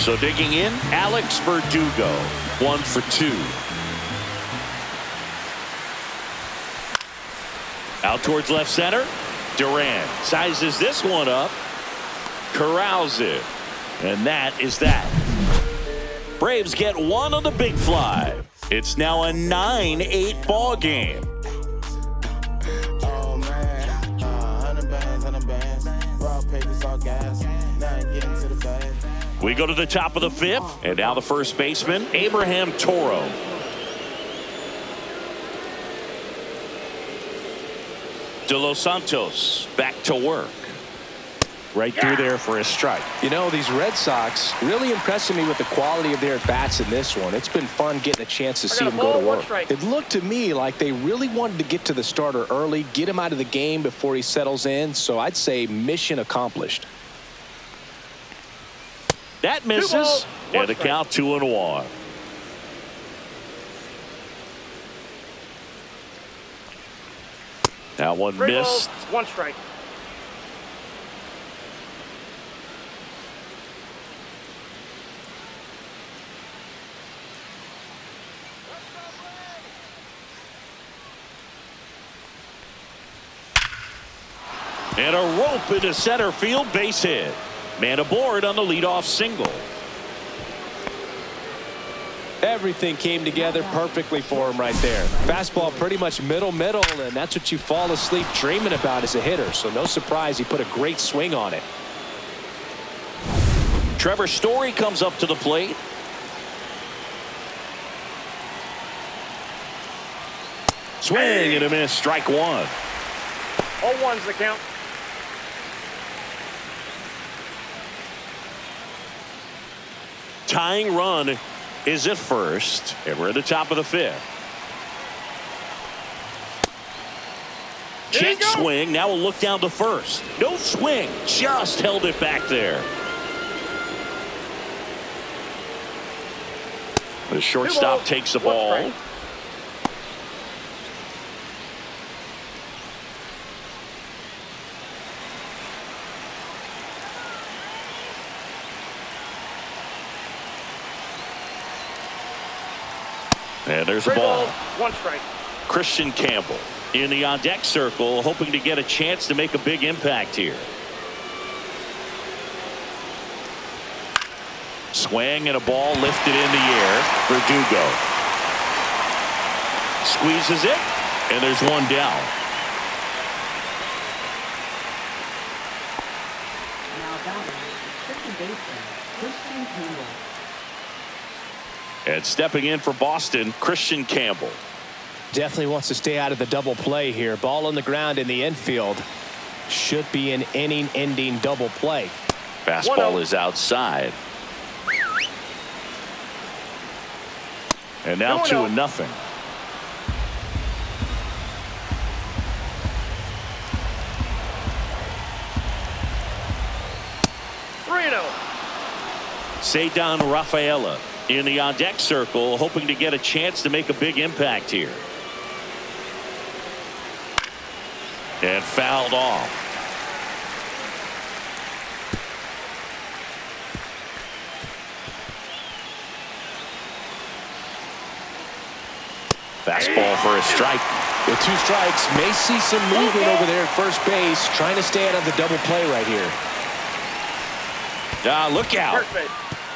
So digging in, Alex Verdugo, 1 for 2. Out towards left center. Duran sizes this one up, corrals it, and that is that. Braves get one on the big fly. It's now a 9-8 ball game. Oh man, 100 bands, raw papers, all gas. Now I'm getting to the bag. We go to the top of the 5th, and now the first baseman, Abraham Toro. De Los Santos back to work. right through there for a strike. You know, these Red Sox really impressing me with the quality of their at-bats in this one. It's been fun getting a chance to see them go to work. It looked to me like they really wanted to get to the starter early, get him out of the game before he settles in. So I'd say mission accomplished. That misses, and the count 2-1. That one missed. 1 strike. And a rope into center field, base hit. Man aboard on the leadoff single. Everything came together perfectly for him right there. Fastball pretty much middle, and that's what you fall asleep dreaming about as a hitter. So no surprise he put a great swing on it. Trevor Story comes up to the plate. Swing and a miss, strike one. 0-1's the count. Tying run is at first, and we're at the top of the 5th. Check swing. Now we'll look down to first. No swing. Just held it back there. The shortstop takes the ball. And there's the ball. 1 strike. Christian Campbell in the on-deck circle, hoping to get a chance to make a big impact here. Swing and a ball lifted in the air. Verdugo squeezes it, and there's one down. Now batting, second baseman, Christian Campbell. And stepping in for Boston, Christian Campbell. Definitely wants to stay out of the double play here. Ball on the ground in the infield. Should be an inning-ending double play. Fastball is outside. And now 2-0. Cedar Rafaela in the on-deck circle, hoping to get a chance to make a big impact here. And fouled off. Fastball for a strike. With 2 strikes, may see some movement over there at first base, trying to stay out of the double play right here. Look out.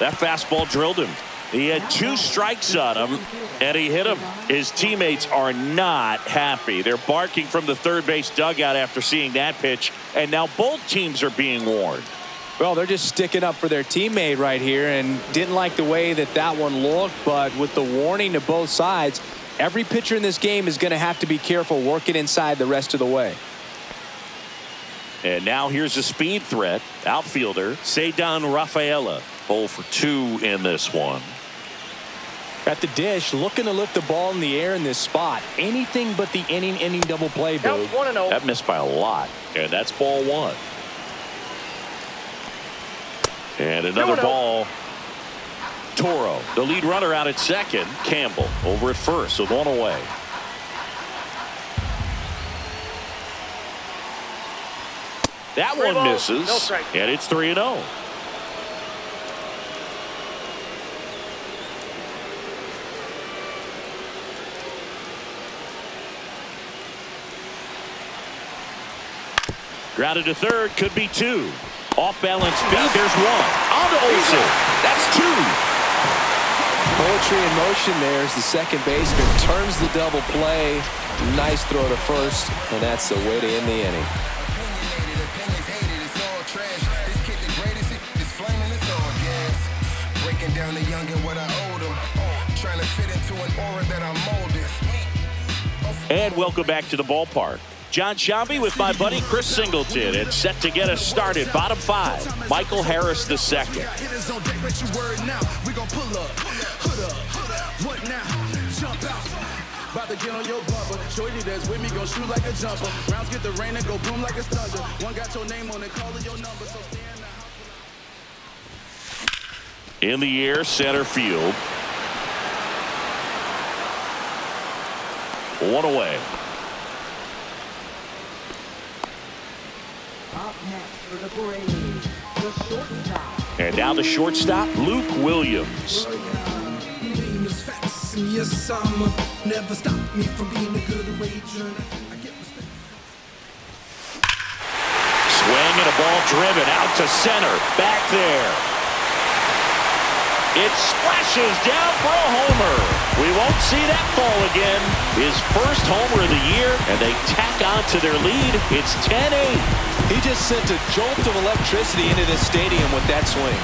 That fastball drilled him. He had 2 strikes on him, and he hit him. His teammates are not happy. They're barking from the third base dugout after seeing that pitch, and now both teams are being warned. Well, they're just sticking up for their teammate right here, and didn't like the way that one looked, but with the warning to both sides, every pitcher in this game is going to have to be careful working inside the rest of the way. And now here's a speed threat. Outfielder Cedar Rafaela. 0 for 2 in this one. At the dish, looking to lift the ball in the air in this spot. Anything but the inning double play, Boog. That missed by a lot. And that's ball 1. And another ball. Toro, the lead runner out at second. Campbell over at first with 1 away. That one misses, and it's 3-0. Grounded to third, could be 2. Off balance speed, there's 1. On to Olsen. That's 2. Poetry in motion there as the second baseman turns the double play. Nice throw to first, and that's the way to end the inning. Down the young and what I owed him, trying to fit into an aura that I'm molded. And welcome back to the ballpark. John Shambi with my buddy Chris Singleton. It's set to get us started. Bottom 5, Michael Harris II. About to get on your bumper. Shorty that's with me go shoot like a jumper. Rounds get the rain and go boom like a thunder. One got your name on it, calling your number. So stay in the house. In the air, center field. 1 away. Up next for the Braves, the shortstop. And now the shortstop, Luke Williams. Yes, I'm never stop me from being a good wager. I get respect. Swing and a ball driven out to center. Back there. It splashes down for a homer. We won't see that ball again. His first homer of the year, and they tack on to their lead. It's 10-8. He just sent a jolt of electricity into this stadium with that swing.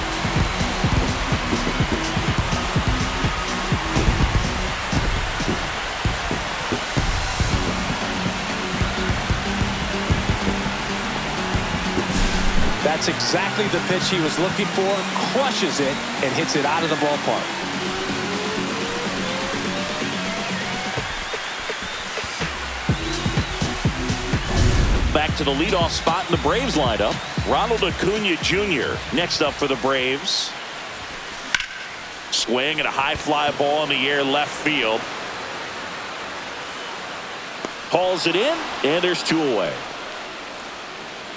That's exactly the pitch he was looking for. Crushes it and hits it out of the ballpark. Back to the leadoff spot in the Braves lineup. Ronald Acuna Jr. next up for the Braves. Swing and a high fly ball in the air left field. Hauls it in, and there's 2 away.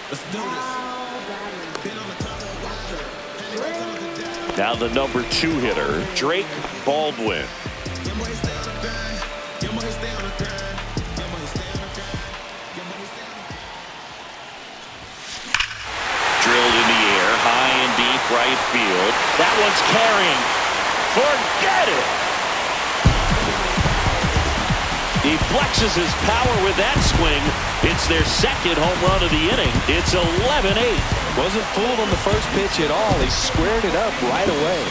Let's do this. Now the number 2 hitter, Drake Baldwin. Drilled in the air, high and deep right field. That one's carrying. Forget it. He flexes his power with that swing. It's their second home run of the inning. It's 11-8. Wasn't fooled on the first pitch at all. He squared it up right away.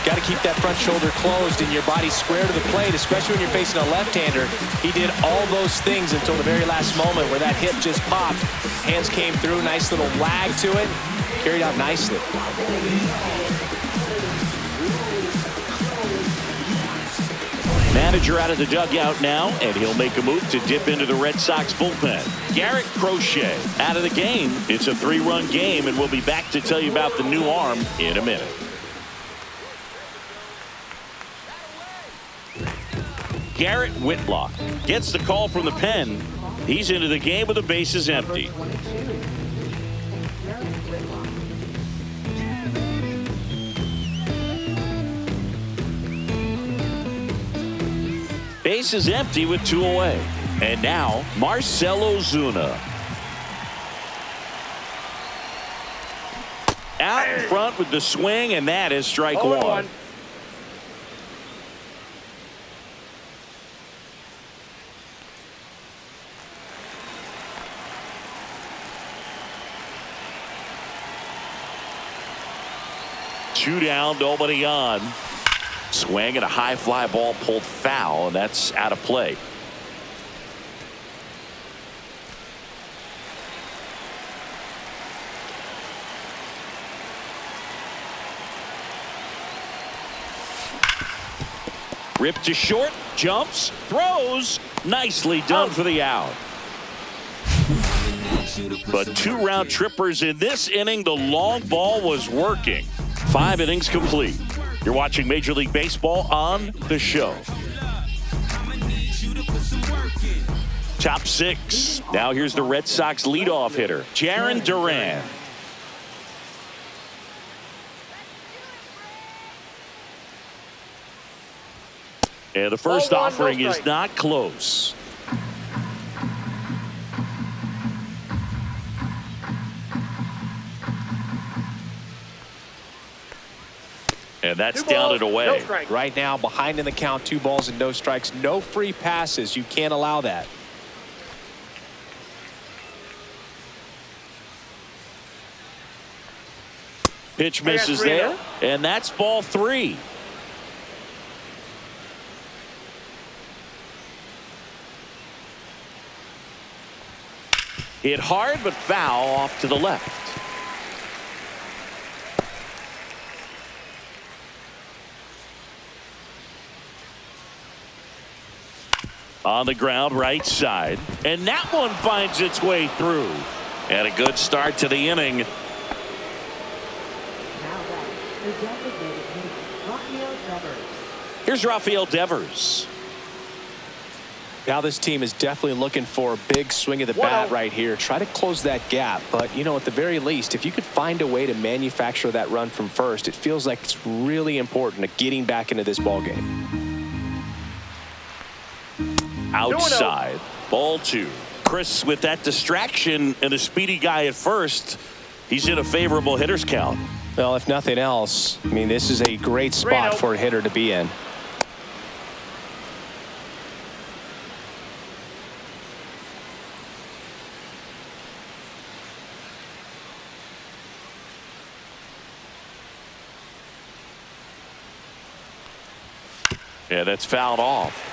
Got to keep that front shoulder closed and your body square to the plate, especially when you're facing a left-hander. He did all those things until the very last moment where that hip just popped. Hands came through, nice little lag to it. Carried out nicely. Manager out of the dugout now, and he'll make a move to dip into the Red Sox bullpen. Garrett Crochet out of the game. It's a 3-run game, and we'll be back to tell you about the new arm in a minute. Garrett Whitlock gets the call from the pen. He's into the game with the bases empty. Bases empty with 2 away. And now Marcell Ozuna. Out in front with the swing, and that is strike 1. Two down, nobody on. Swing and a high fly ball pulled foul, and that's out of play. Ripped to short, jumps, throws. Nicely done for the out. But 2 round trippers in this inning. The long ball was working. 5 innings complete. You're watching Major League Baseball on The Show. Top 6. Now here's the Red Sox leadoff hitter, Jarren Duran. And the first offering is not close. And that's down and away. No right now, behind in the count, 2 balls and no strikes. No free passes. You can't allow that. Pitch misses there, and that's ball 3. Hit hard, but foul off to the left. On the ground, right side. And that one finds its way through. And a good start to the inning. Now that the designated hitter, Rafael Devers. Here's Rafael Devers. Now this team is definitely looking for a big swing of the bat right here. Try to close that gap. But, you know, at the very least, if you could find a way to manufacture that run from first, it feels like it's really important to getting back into this ball game. Outside, ball 2. Chris, with that distraction and a speedy guy at first, he's in a favorable hitter's count. Well, if nothing else, I mean, this is a great spot for a hitter to be in. Yeah, that's fouled off.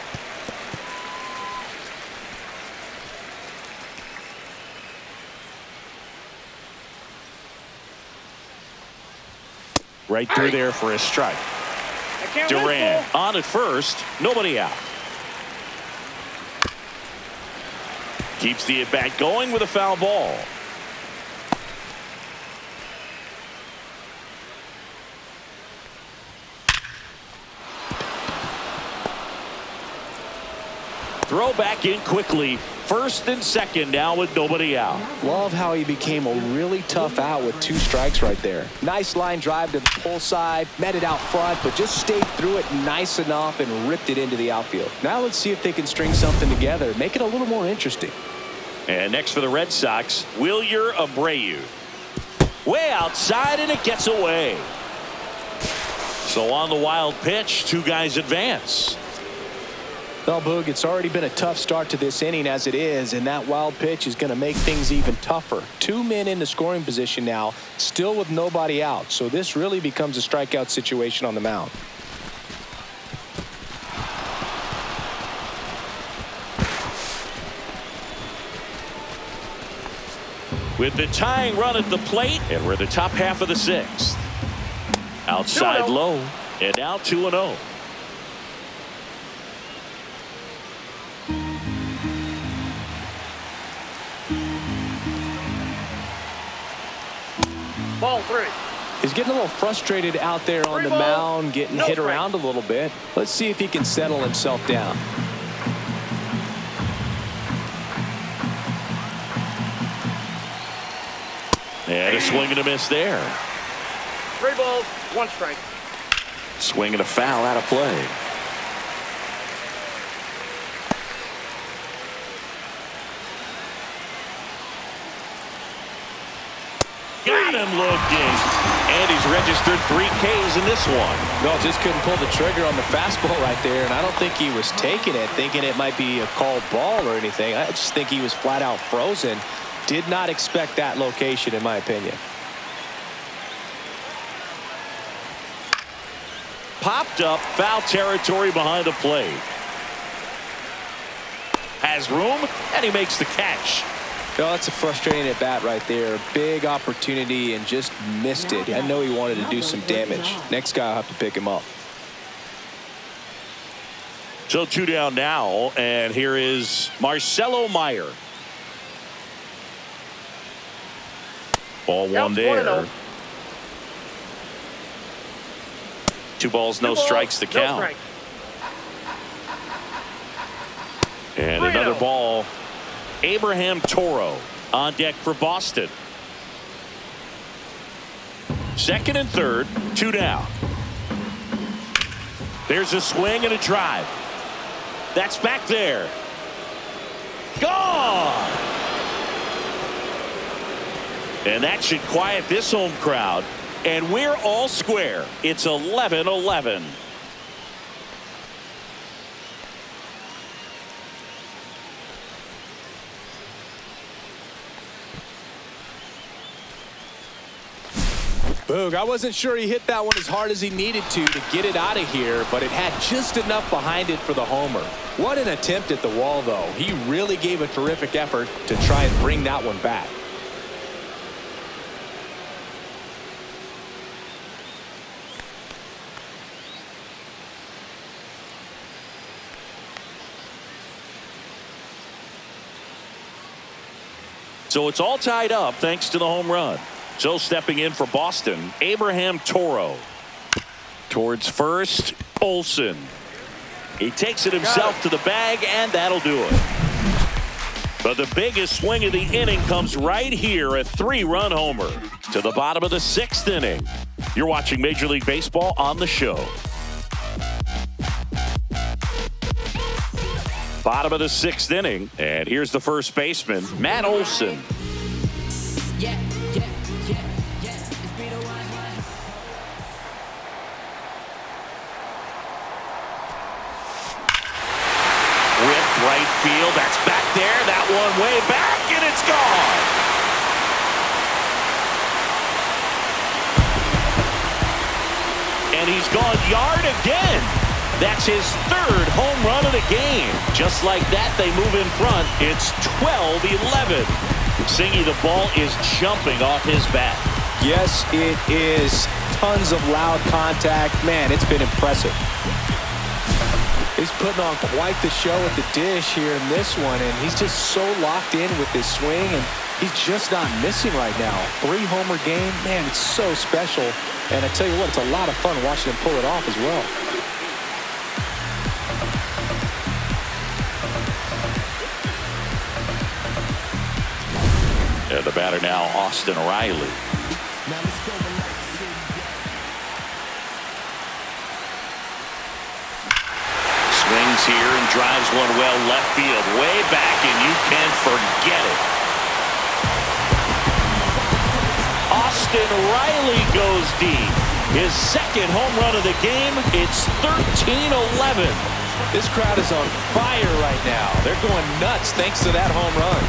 Right through there for a strike. Duran on at first, nobody out. Keeps the at-bat going with a foul ball. Throw back in quickly. First and second now with nobody out. Love how he became a really tough out with 2 strikes right there. Nice line drive to the pull side, met it out front, but just stayed through it nice enough and ripped it into the outfield. Now let's see if they can string something together, make it a little more interesting. And next for the Red Sox, Buehler Abreu. Way outside, and it gets away. So on the wild pitch, 2 guys advance. Well, Boog, it's already been a tough start to this inning as it is, and that wild pitch is going to make things even tougher. 2 men in the scoring position now, still with nobody out. So this really becomes a strikeout situation on the mound. With the tying run at the plate, and we're the top half of the 6th. Outside low, and now 2-0. Ball 3. He's getting a little frustrated out there on the mound, getting hit around a little bit. Let's see if he can settle himself down. And a swing and a miss there. 3 balls, 1 strike. Swing and a foul out of play. Got him looking. And he's registered 3 Ks in this one. No, just couldn't pull the trigger on the fastball right there, and I don't think he was taking it, thinking it might be a called ball or anything. I just think he was flat out frozen. Did not expect that location, in my opinion. Popped up, foul territory behind the plate. Has room, and he makes the catch. Oh, that's a frustrating at bat right there. Big opportunity and just missed it. I know he wanted to do some damage. Next guy will have to pick him up. So 2 down now, and here is Marcelo Meyer. Ball 1 there. 2 balls, no strikes to count. And another ball. Abraham Toro on deck for Boston. 2nd and 3rd, 2 down. There's a swing and a drive. That's back there. Gone! And that should quiet this home crowd. And we're all square. It's 11-11. Boog, I wasn't sure he hit that one as hard as he needed to get it out of here, but it had just enough behind it for the homer. What an attempt at the wall, though. He really gave a terrific effort to try and bring that one back. So it's all tied up thanks to the home run. So stepping in for Boston, Abraham Toro. Towards first, Olsen. He takes it himself to the bag, and that'll do it. But the biggest swing of the inning comes right here, a 3-run homer. To the bottom of the 6th inning. You're watching Major League Baseball on the show. Bottom of the 6th inning, and here's the first baseman, Matt Olsen. Whipped right field, that's back there, that one way back, and it's gone. And he's gone yard again. That's his 3rd home run of the game. Just like that, they move in front. It's 12-11. Singy, the ball is jumping off his bat. Yes, it is. Tons of loud contact. Man, it's been impressive. He's putting on quite the show at the dish here in this one, and he's just so locked in with this swing, and he's just not missing right now. 3-homer game, man, it's so special. And I tell you what, it's a lot of fun watching him pull it off as well. The batter now, Austin Riley. Swings here and drives one well left field, way back, and you can forget it. Austin Riley goes deep. His 2nd home run of the game. It's 13-11. This crowd is on fire right now. They're going nuts thanks to that home run.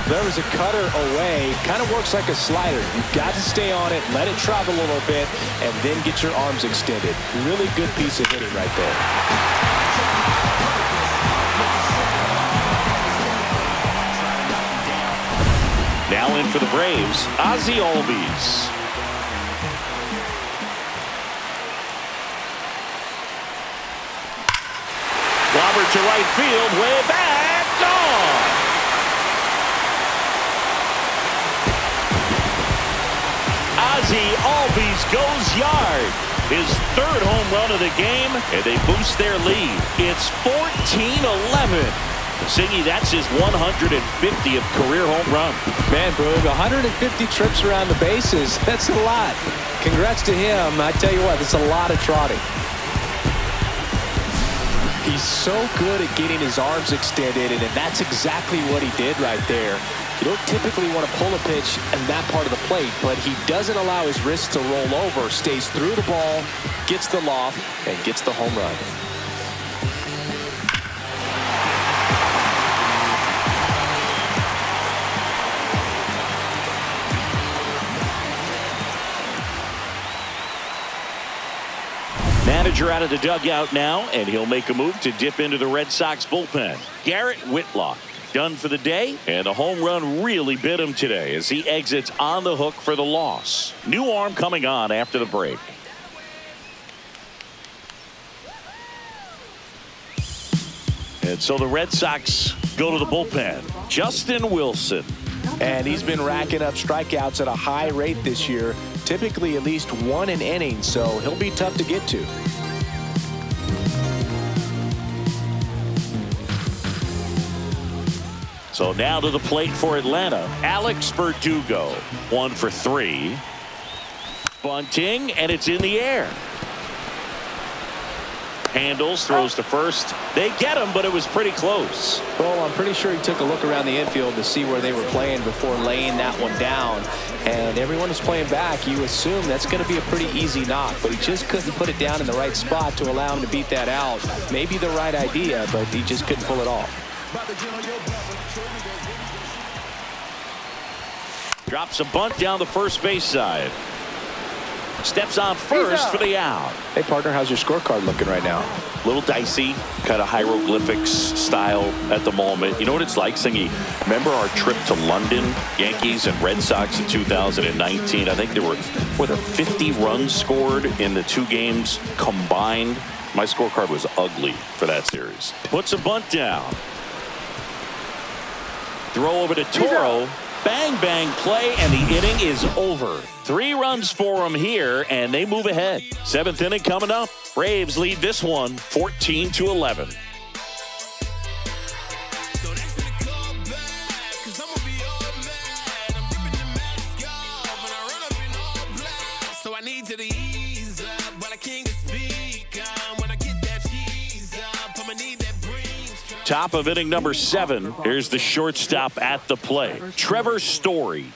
There was a cutter away. Kind of works like a slider. You've got to stay on it, let it travel a little bit, and then get your arms extended. Really good piece of hitting right there. Now in for the Braves, Ozzie Albies. Robert to right field, way back, gone. Ozzie Albies goes yard. His 3rd home run of the game, and they boost their lead. It's 14-11. Singy, that's his 150th career home run. Man, Boog, 150 trips around the bases. That's a lot. Congrats to him. I tell you what, that's a lot of trotting. He's so good at getting his arms extended, and that's exactly what he did right there. You don't typically want to pull a pitch in that part of the plate, but he doesn't allow his wrist to roll over, stays through the ball, gets the loft, and gets the home run. Manager out of the dugout now, and he'll make a move to dip into the Red Sox bullpen. Garrett Whitlock done for the day, and the home run really bit him today as he exits on the hook for the loss. New arm coming on after the break. And so the Red Sox go to the bullpen. Justin Wilson. And he's been racking up strikeouts at a high rate this year, typically at least 1 an inning, so he'll be tough to get to. So now to the plate for Atlanta, Alex Verdugo. 1 for 3. Bunting, and it's in the air. Handles, throws to first. They get him, but it was pretty close. Well, I'm pretty sure he took a look around the infield to see where they were playing before laying that one down. And everyone is playing back. You assume that's going to be a pretty easy knock, but he just couldn't put it down in the right spot to allow him to beat that out. Maybe the right idea, but he just couldn't pull it off. Drops a bunt down the first base side. Steps on first for the out. Hey, partner, how's your scorecard looking right now? A little dicey, kind of hieroglyphics style at the moment. You know what it's like, Singy? Remember our trip to London, Yankees and Red Sox in 2019? I think there were 50 runs scored in the two games combined. My scorecard was ugly for that series. Puts a bunt down. Throw over to Toro. Bang, bang play, and the inning is over. 3 runs for him here, and they move ahead. 7th inning coming up. Braves lead this one 14-11. So I need to ease up, but I can't speak. When I get that cheese up, I'ma need that brain. Top of inning number 7. Here's the shortstop at the play, Trevor Story.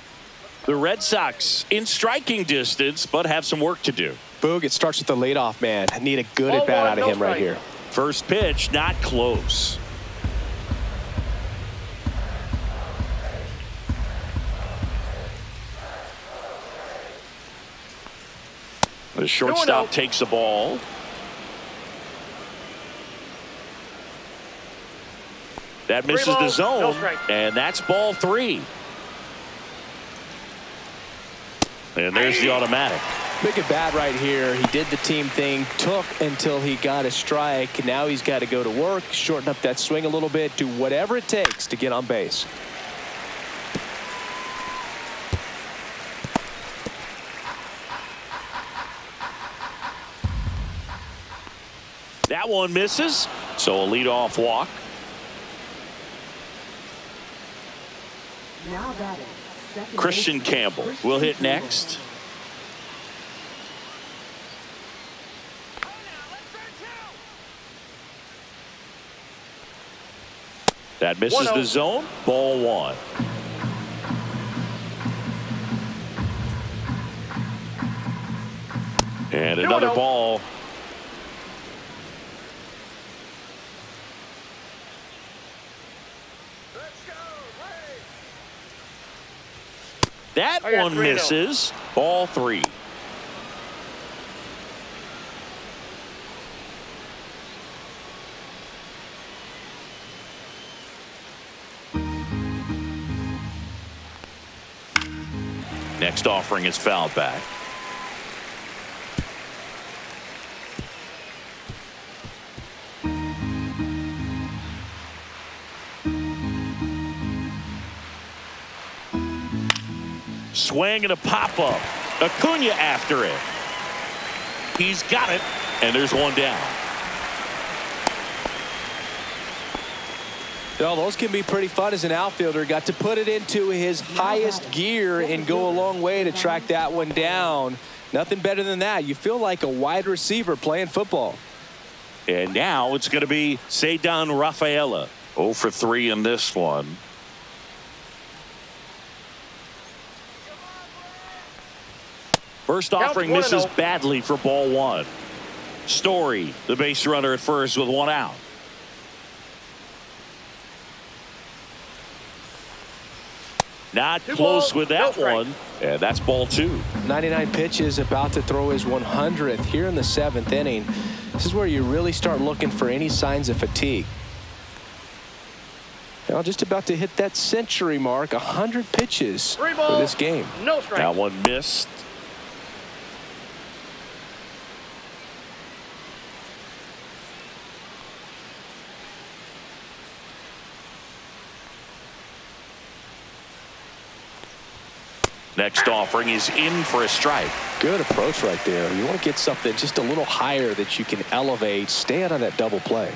The Red Sox in striking distance, but have some work to do. Boog, it starts with the leadoff man. I need a good at bat out of him right here. First pitch, not close. The shortstop takes the ball. That misses the zone, and that's ball 3. And there's the automatic. Big at bat right here. He did the team thing, took until he got a strike. Now he's got to go to work, shorten up that swing a little bit, do whatever it takes to get on base. That one misses, so a leadoff walk. Now batting, Christian Campbell will hit next. That misses the zone. Ball 1. And another ball. That one misses. Ball 3. Next offering is fouled back. Swing and a pop-up. Acuna after it. He's got it, and there's one down. Well, those can be pretty fun as an outfielder. Got to put it into his highest gear and go a long way to track that one down. Nothing better than that. You feel like a wide receiver playing football. And now it's going to be Ceddanne Rafaela. 0 for 3 in this one. First offering misses badly for ball 1. Story, the base runner at first with 1 out. Not close with that one. And that's ball 2. 99 pitches, about to throw his 100th here in the 7th inning. This is where you really start looking for any signs of fatigue. Now just about to hit that century mark. 100 pitches for this game. That one missed. Next offering is in for a strike. Good approach right there. You want to get something just a little higher that you can elevate. Stay out on that double play.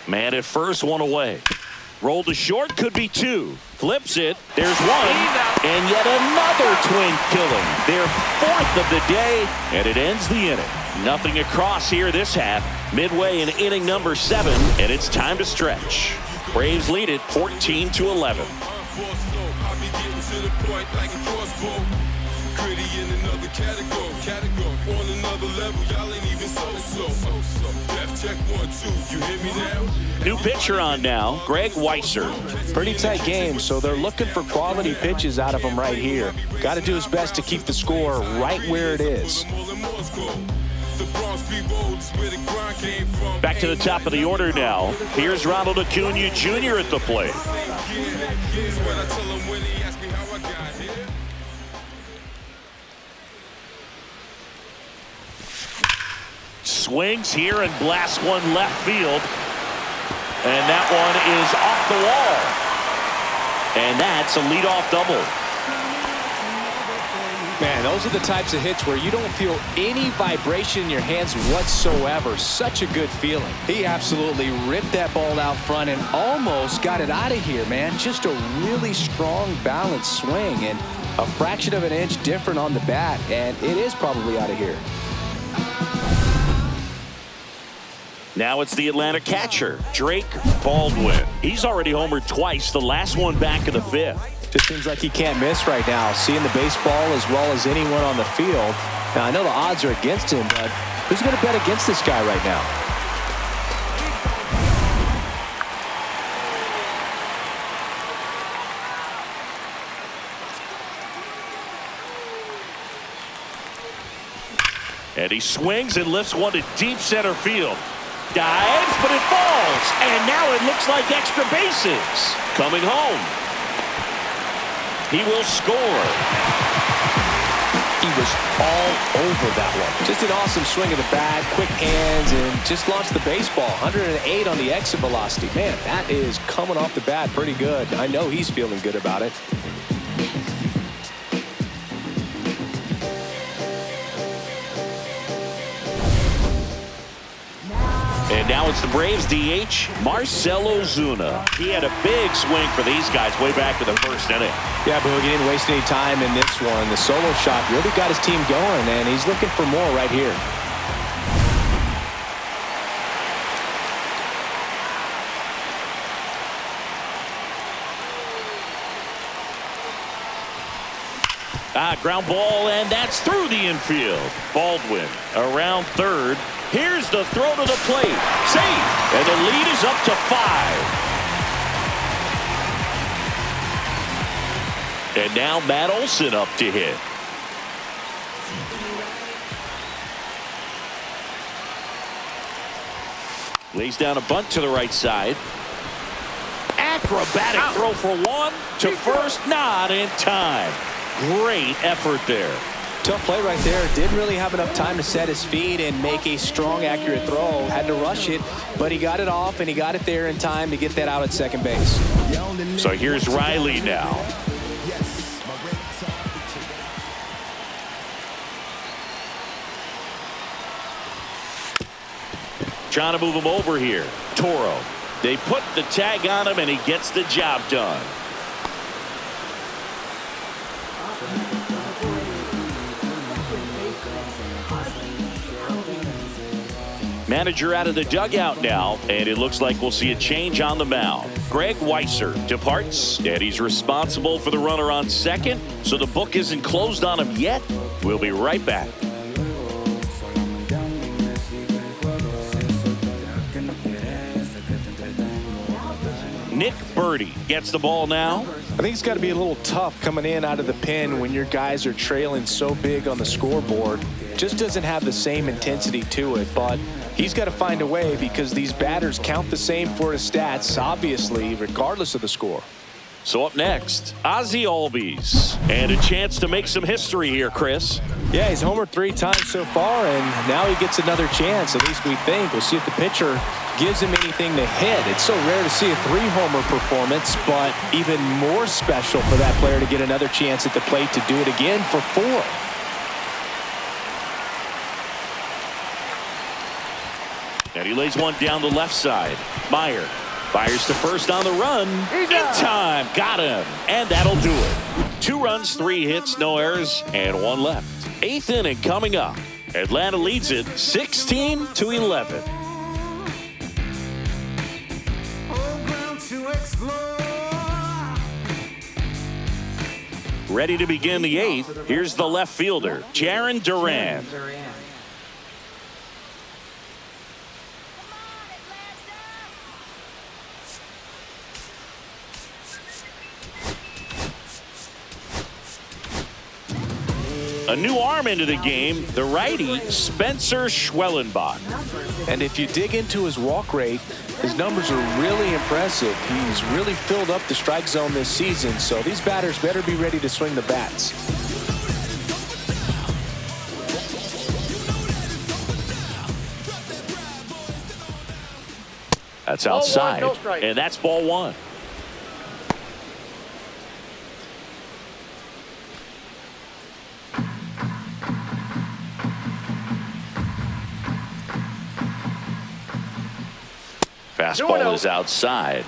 Man at first, 1 away. Roll to short, could be 2. Flips it. There's 1. And yet another twin killing. Their 4th of the day. And it ends the inning. Nothing across here this half. Midway in inning number 7, and it's time to stretch. Braves lead it 14-11. New pitcher on now, Greg Weisser. Pretty tight game, so they're looking for quality pitches out of him right here. Got to do his best to keep the score right where it is. Back to the top of the order now. Here's Ronald Acuna Jr. at the plate. Swings here and blasts one left field. And that one is off the wall. And that's a leadoff double. Man, those are the types of hits where you don't feel any vibration in your hands whatsoever. Such a good feeling. He absolutely ripped that ball out front and almost got it out of here, man. Just a really strong, balanced swing and a fraction of an inch different on the bat, and it is probably out of here. Now it's the Atlanta catcher, Drake Baldwin. He's already homered twice, the last one back in the 5th. Just seems like he can't miss right now, seeing the baseball as well as anyone on the field. Now, I know the odds are against him, but who's going to bet against this guy right now? And he swings and lifts one to deep center field. Dives, but it falls. And now it looks like extra bases. Coming home. He will score. He was all over that one. Just an awesome swing of the bat, quick hands, and just launched the baseball. 108 on the exit velocity. Man, that is coming off the bat pretty good. I know he's feeling good about it. And now it's the Braves DH, Marcell Ozuna. He had a big swing for these guys way back in the 1st inning. Yeah, but he didn't waste any time in this one. The solo shot really got his team going, and he's looking for more right here. Ground ball, and that's through the infield. Baldwin around 3rd. Here's the throw to the plate. Safe. And the lead is up to 5. And now Matt Olson up to hit. Lays down a bunt to the right side. Acrobatic throw for 1 to first, not in time. Great effort there. Tough play right there. Didn't really have enough time to set his feet and make a strong, accurate throw. Had to rush it, but he got it off, and he got it there in time to get that out at second base. So here's Riley now. Trying to move him over here. Toro. They put the tag on him, and he gets the job done. Manager out of the dugout now, and it looks like we'll see a change on the mound. Greg Weisser departs, and he's responsible for the runner on second, so the book isn't closed on him yet. We'll be right back. Nick Birdie gets the ball now. I think it's got to be a little tough coming in out of the pen when your guys are trailing so big on the scoreboard. Just doesn't have the same intensity to it, but he's got to find a way because these batters count the same for his stats, obviously, regardless of the score. So up next, Ozzie Albies, and a chance to make some history here, Chris. Yeah, he's homered 3 times so far, and now he gets another chance, at least we think. We'll see if the pitcher gives him anything to hit. It's so rare to see a 3-homer performance, but even more special for that player to get another chance at the plate to do it again for 4. And he lays one down the left side. Meyer fires to first on the run. In time. Got him. And that'll do it. 2 runs, 3 hits, no errors, and 1 left. 8th inning coming up. Atlanta leads it 16-11. Ready to begin the 8th. Here's the left fielder, Jaron Duran. A new arm into the game, the righty, Spencer Schwellenbach. And if you dig into his walk rate, his numbers are really impressive. He's really filled up the strike zone this season, so these batters better be ready to swing the bats. That's outside, and that's ball 1. Fastball is outside.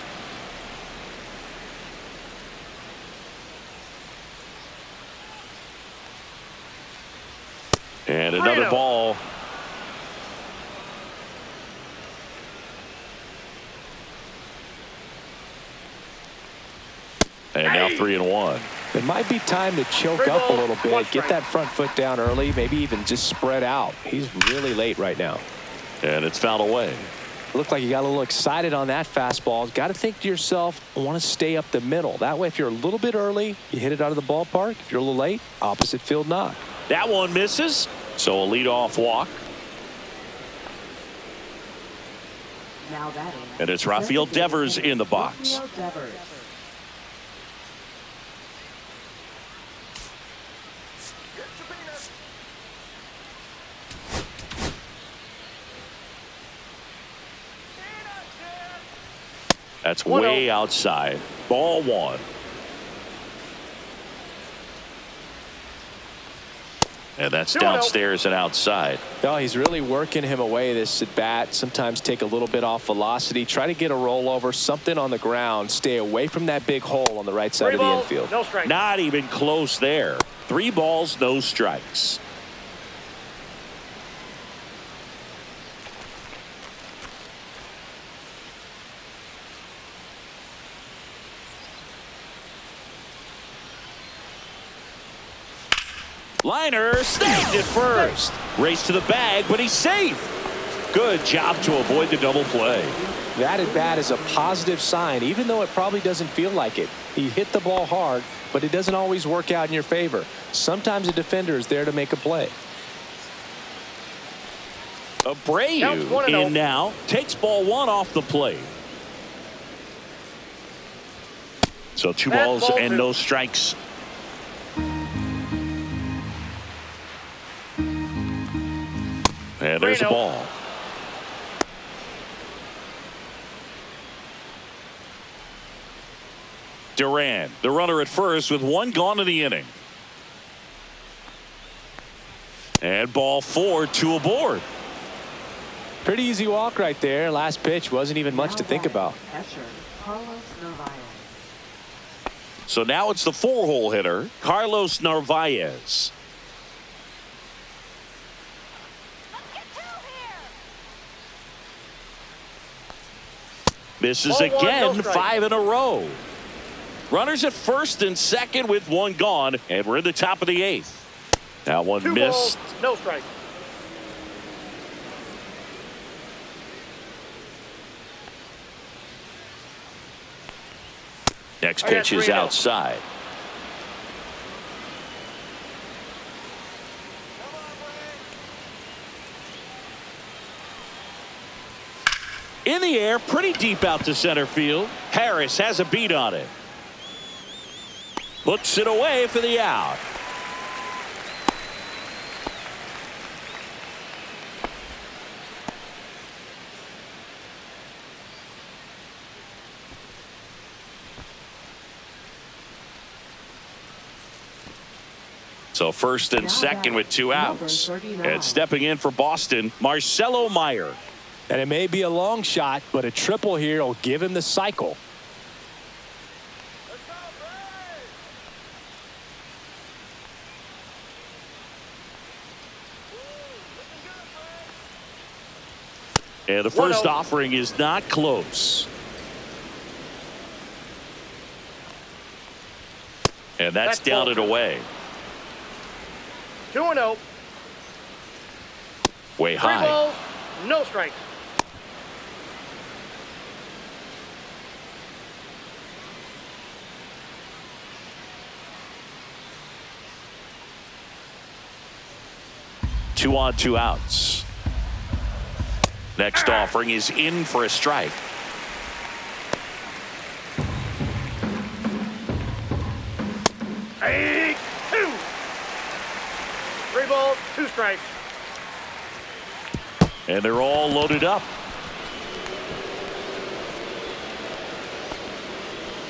And another ball. And now 3-1. It might be time to choke up a little bit, get that front foot down early, maybe even just spread out. He's really late right now. And it's fouled away. Looked like you got a little excited on that fastball. Got to think to yourself, I want to stay up the middle. That way, if you're a little bit early, you hit it out of the ballpark. If you're a little late, opposite field knock. That one misses. So a leadoff walk. Now batting. And it's Rafael Devers in the box. That's way outside. Ball 1. And that's downstairs and outside. No, he's really working him away this at bat. Sometimes take a little bit off velocity. Try to get a rollover, something on the ground. Stay away from that big hole on the right side of the infield. No strike. Not even close there. 3 balls, no strikes. Liner snagged at first. Race to the bag, but he's safe. Good job to avoid the double play. That at bat is a positive sign, even though it probably doesn't feel like it. He hit the ball hard, but it doesn't always work out in your favor. Sometimes a defender is there to make a play. Abreu in now. Takes ball 1 off the plate. So 2 balls and no strikes. And there's a ball. Duran, the runner at first with 1 gone in the inning. And ball 4, 2 aboard. Pretty easy walk right there. Last pitch wasn't even much to think about. So now it's the 4-hole hitter, Carlos Narvaez. Misses again, 5 in a row. Runners at first and second with 1 gone, and we're in the top of the 8th. Now 1 2 missed. balls, no strike. Next pitch is outside. In the air, pretty deep out to center field. Harris has a beat on it. Looks it away for the out. So first and second with 2 outs. And stepping in for Boston, Marcelo Meyer. And it may be a long shot, but a triple here will give him the cycle. And the first offering is not close. And that's down and away. 2-0. Way 3 high. balls, no strikes. Two on, 2 outs. Next offering is in for a strike. Hey, 2. 3 balls, 2 strikes. And they're all loaded up.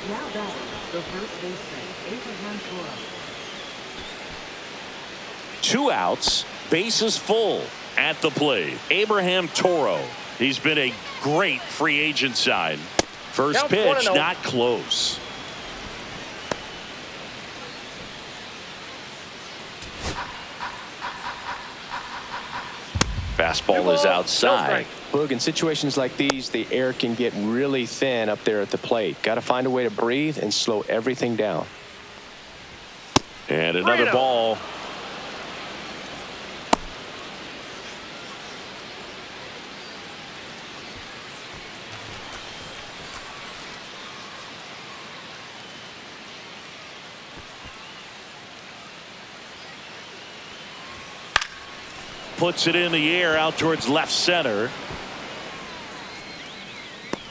Now batting, the first baseman, Abraham Toro. 2 outs, bases full. At the plate, Abraham Toro. He's been a great free agent sign. First Count pitch, 1-0. not close. Fastball is outside. Boog, in situations like these, the air can get really thin up there at the plate. Got to find a way to breathe and slow everything down. And another ball. Puts it in the air out towards left center.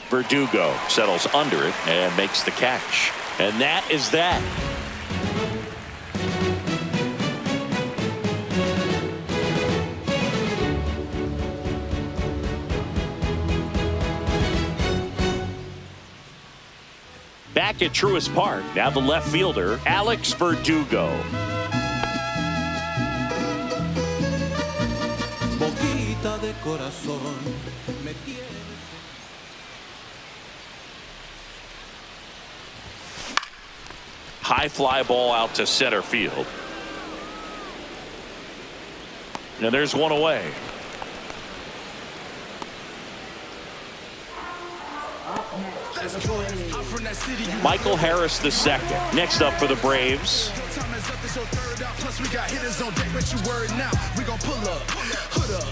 Verdugo settles under it and makes the catch. And that is that. Back at Truist Park, now the left fielder, Alex Verdugo. High fly ball out to center field. And there's one away. Michael Harris the second. Next up for the Braves. Plus we got hitters on deck, but you word now. We gon' pull up, hood up.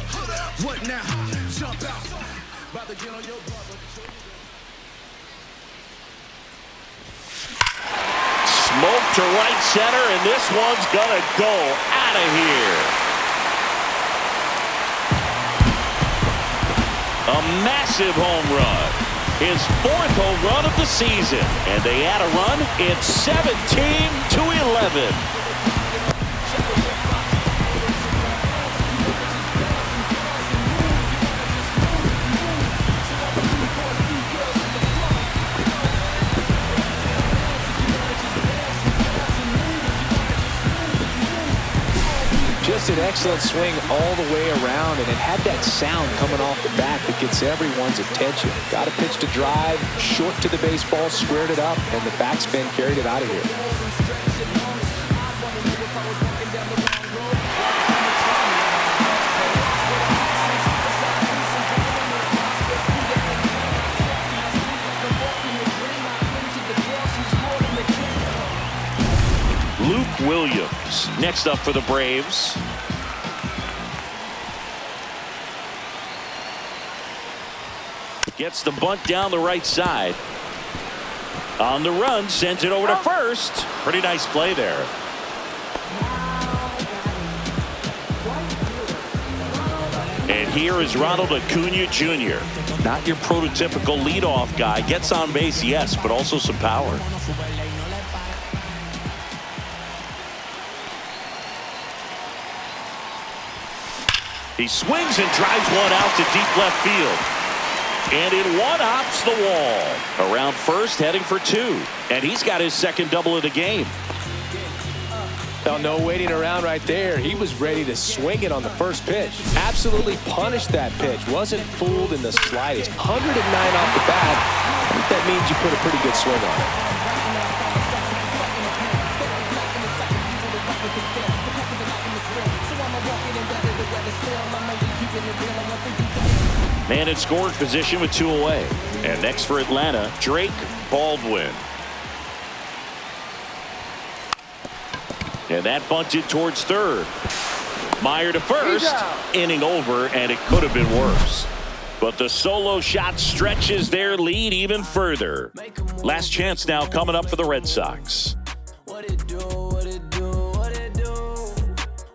What now? Jump out. About to get on your brother. Smoke to right center, and this one's gonna go out of here. A massive home run. His 4th home run of the season. And they add a run. It's 17-11. Just an excellent swing all the way around, and it had that sound coming off the bat that gets everyone's attention. Got a pitch to drive, short to the baseball, squared it up, and the backspin carried it out of here. Luke Williams next up for the Braves. Gets the bunt down the right side. On the run, sends it over to first. Pretty nice play there. And here is Ronald Acuna Jr. Not your prototypical leadoff guy. Gets on base, yes, but also some power. He swings and drives one out to deep left field. And in one hops the wall. Around first, heading for 2. And he's got his 2nd double of the game. Well, no waiting around right there. He was ready to swing it on the first pitch. Absolutely punished that pitch. Wasn't fooled in the slightest. 109 off the bat. I think that means you put a pretty good swing on it. Man in scoring position with 2 away. And next for Atlanta, Drake Baldwin. And that bunted towards third. Meyer to first. Inning over, and it could have been worse. But the solo shot stretches their lead even further. Last chance now coming up for the Red Sox. What it do, what it do, what it do.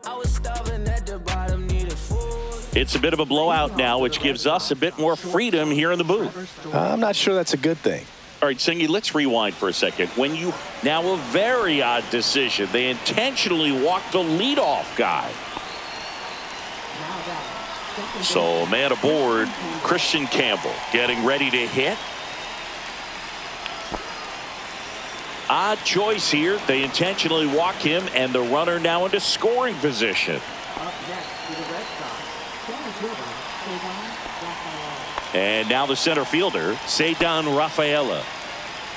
I was starving at the bottom, needed food. It's a bit of a blowout now, which gives us a bit more freedom here in the booth. I'm not sure that's a good thing. All right, Singy, let's rewind for a second. Now a very odd decision. They intentionally walked the leadoff guy. So man aboard, Christian Campbell getting ready to hit. Odd choice here. They intentionally walk him, and the runner now into scoring position. Up next to the Red Sox, center fielder, And now the center fielder, Ceddanne Rafaela.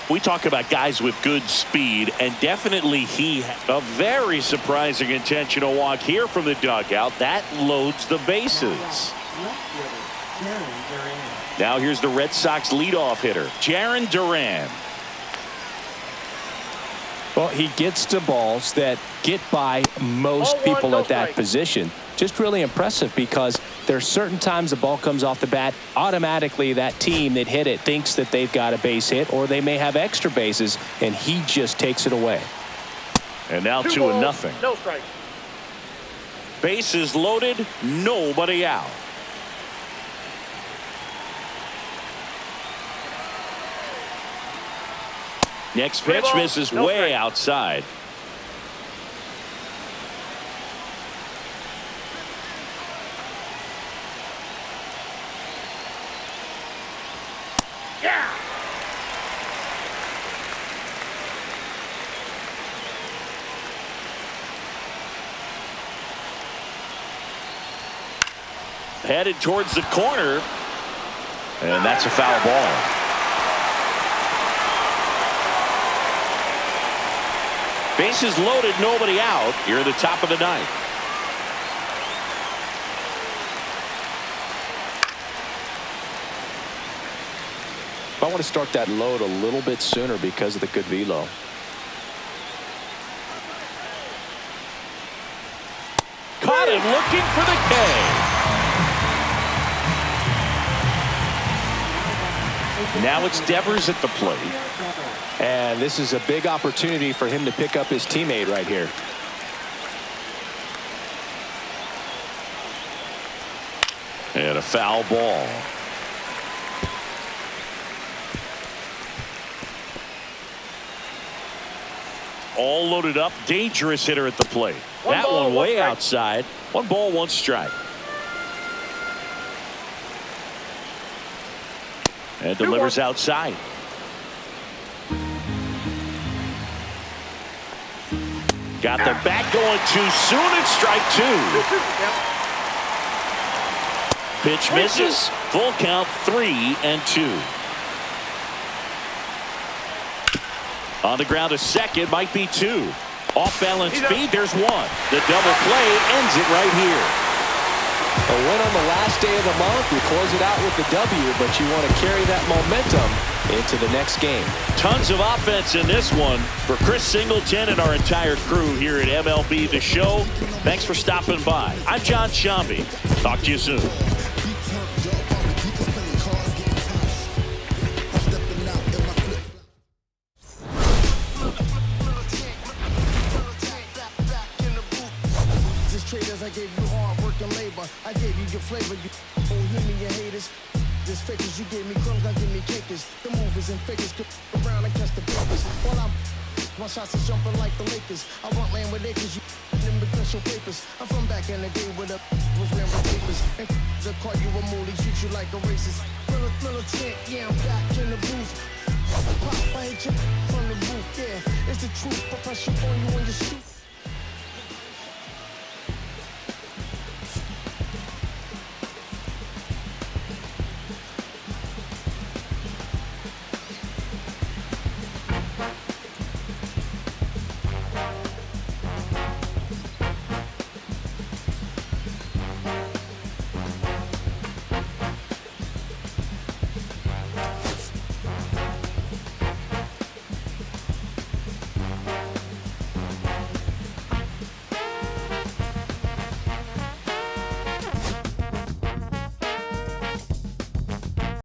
We talk about guys with good speed, and definitely he had a very surprising intentional walk here from the dugout. That loads the bases. Now here's the Red Sox leadoff hitter, Jarren Duran. Well, he gets to balls that get by most people at that position. Just really impressive, because there's certain times the ball comes off the bat, automatically that team that hit it thinks that they've got a base hit, or they may have extra bases, and he just takes it away. And now 2-0. No strike. Bases loaded, nobody out. Next pitch misses way outside. Yeah. Headed towards the corner, and that's a foul ball. Bases loaded, nobody out here at the top of the ninth. I want to start that load a little bit sooner because of the good velo. Caught him looking for the K. Now it's Devers at the plate. And this is a big opportunity for him to pick up his teammate right here. And a foul ball. All loaded up, dangerous hitter at the plate. That one way outside. 1 ball, 1 strike. And delivers outside. Got the bat going too soon, and strike 2. Pitch misses. Full count, 3-2. On the ground, a second, might be 2. Off balance speed, there's 1. The double play ends it right here. A win on the last day of the month. You close it out with the W, but you want to carry that momentum into the next game. Tons of offense in this one. For Chris Singleton and our entire crew here at MLB The Show, thanks for stopping by. I'm John Shambi. Talk to you soon. I gave you hard work and labor. I gave you your flavor. You bohemian haters. This fakers, you gave me crumbs, now give me cakers. The movers and fakers could around and catch the papers. While my shots is jumping like the Lakers. I want land with acres, you them because your papers. I'm from back in the day with was wearing papers. And they'll call you a moolie, treat you like a racist. Militant, yeah, I'm back in the booth. Pop, I hit you from the roof, yeah. It's the truth, but pressure on you when you're stupid.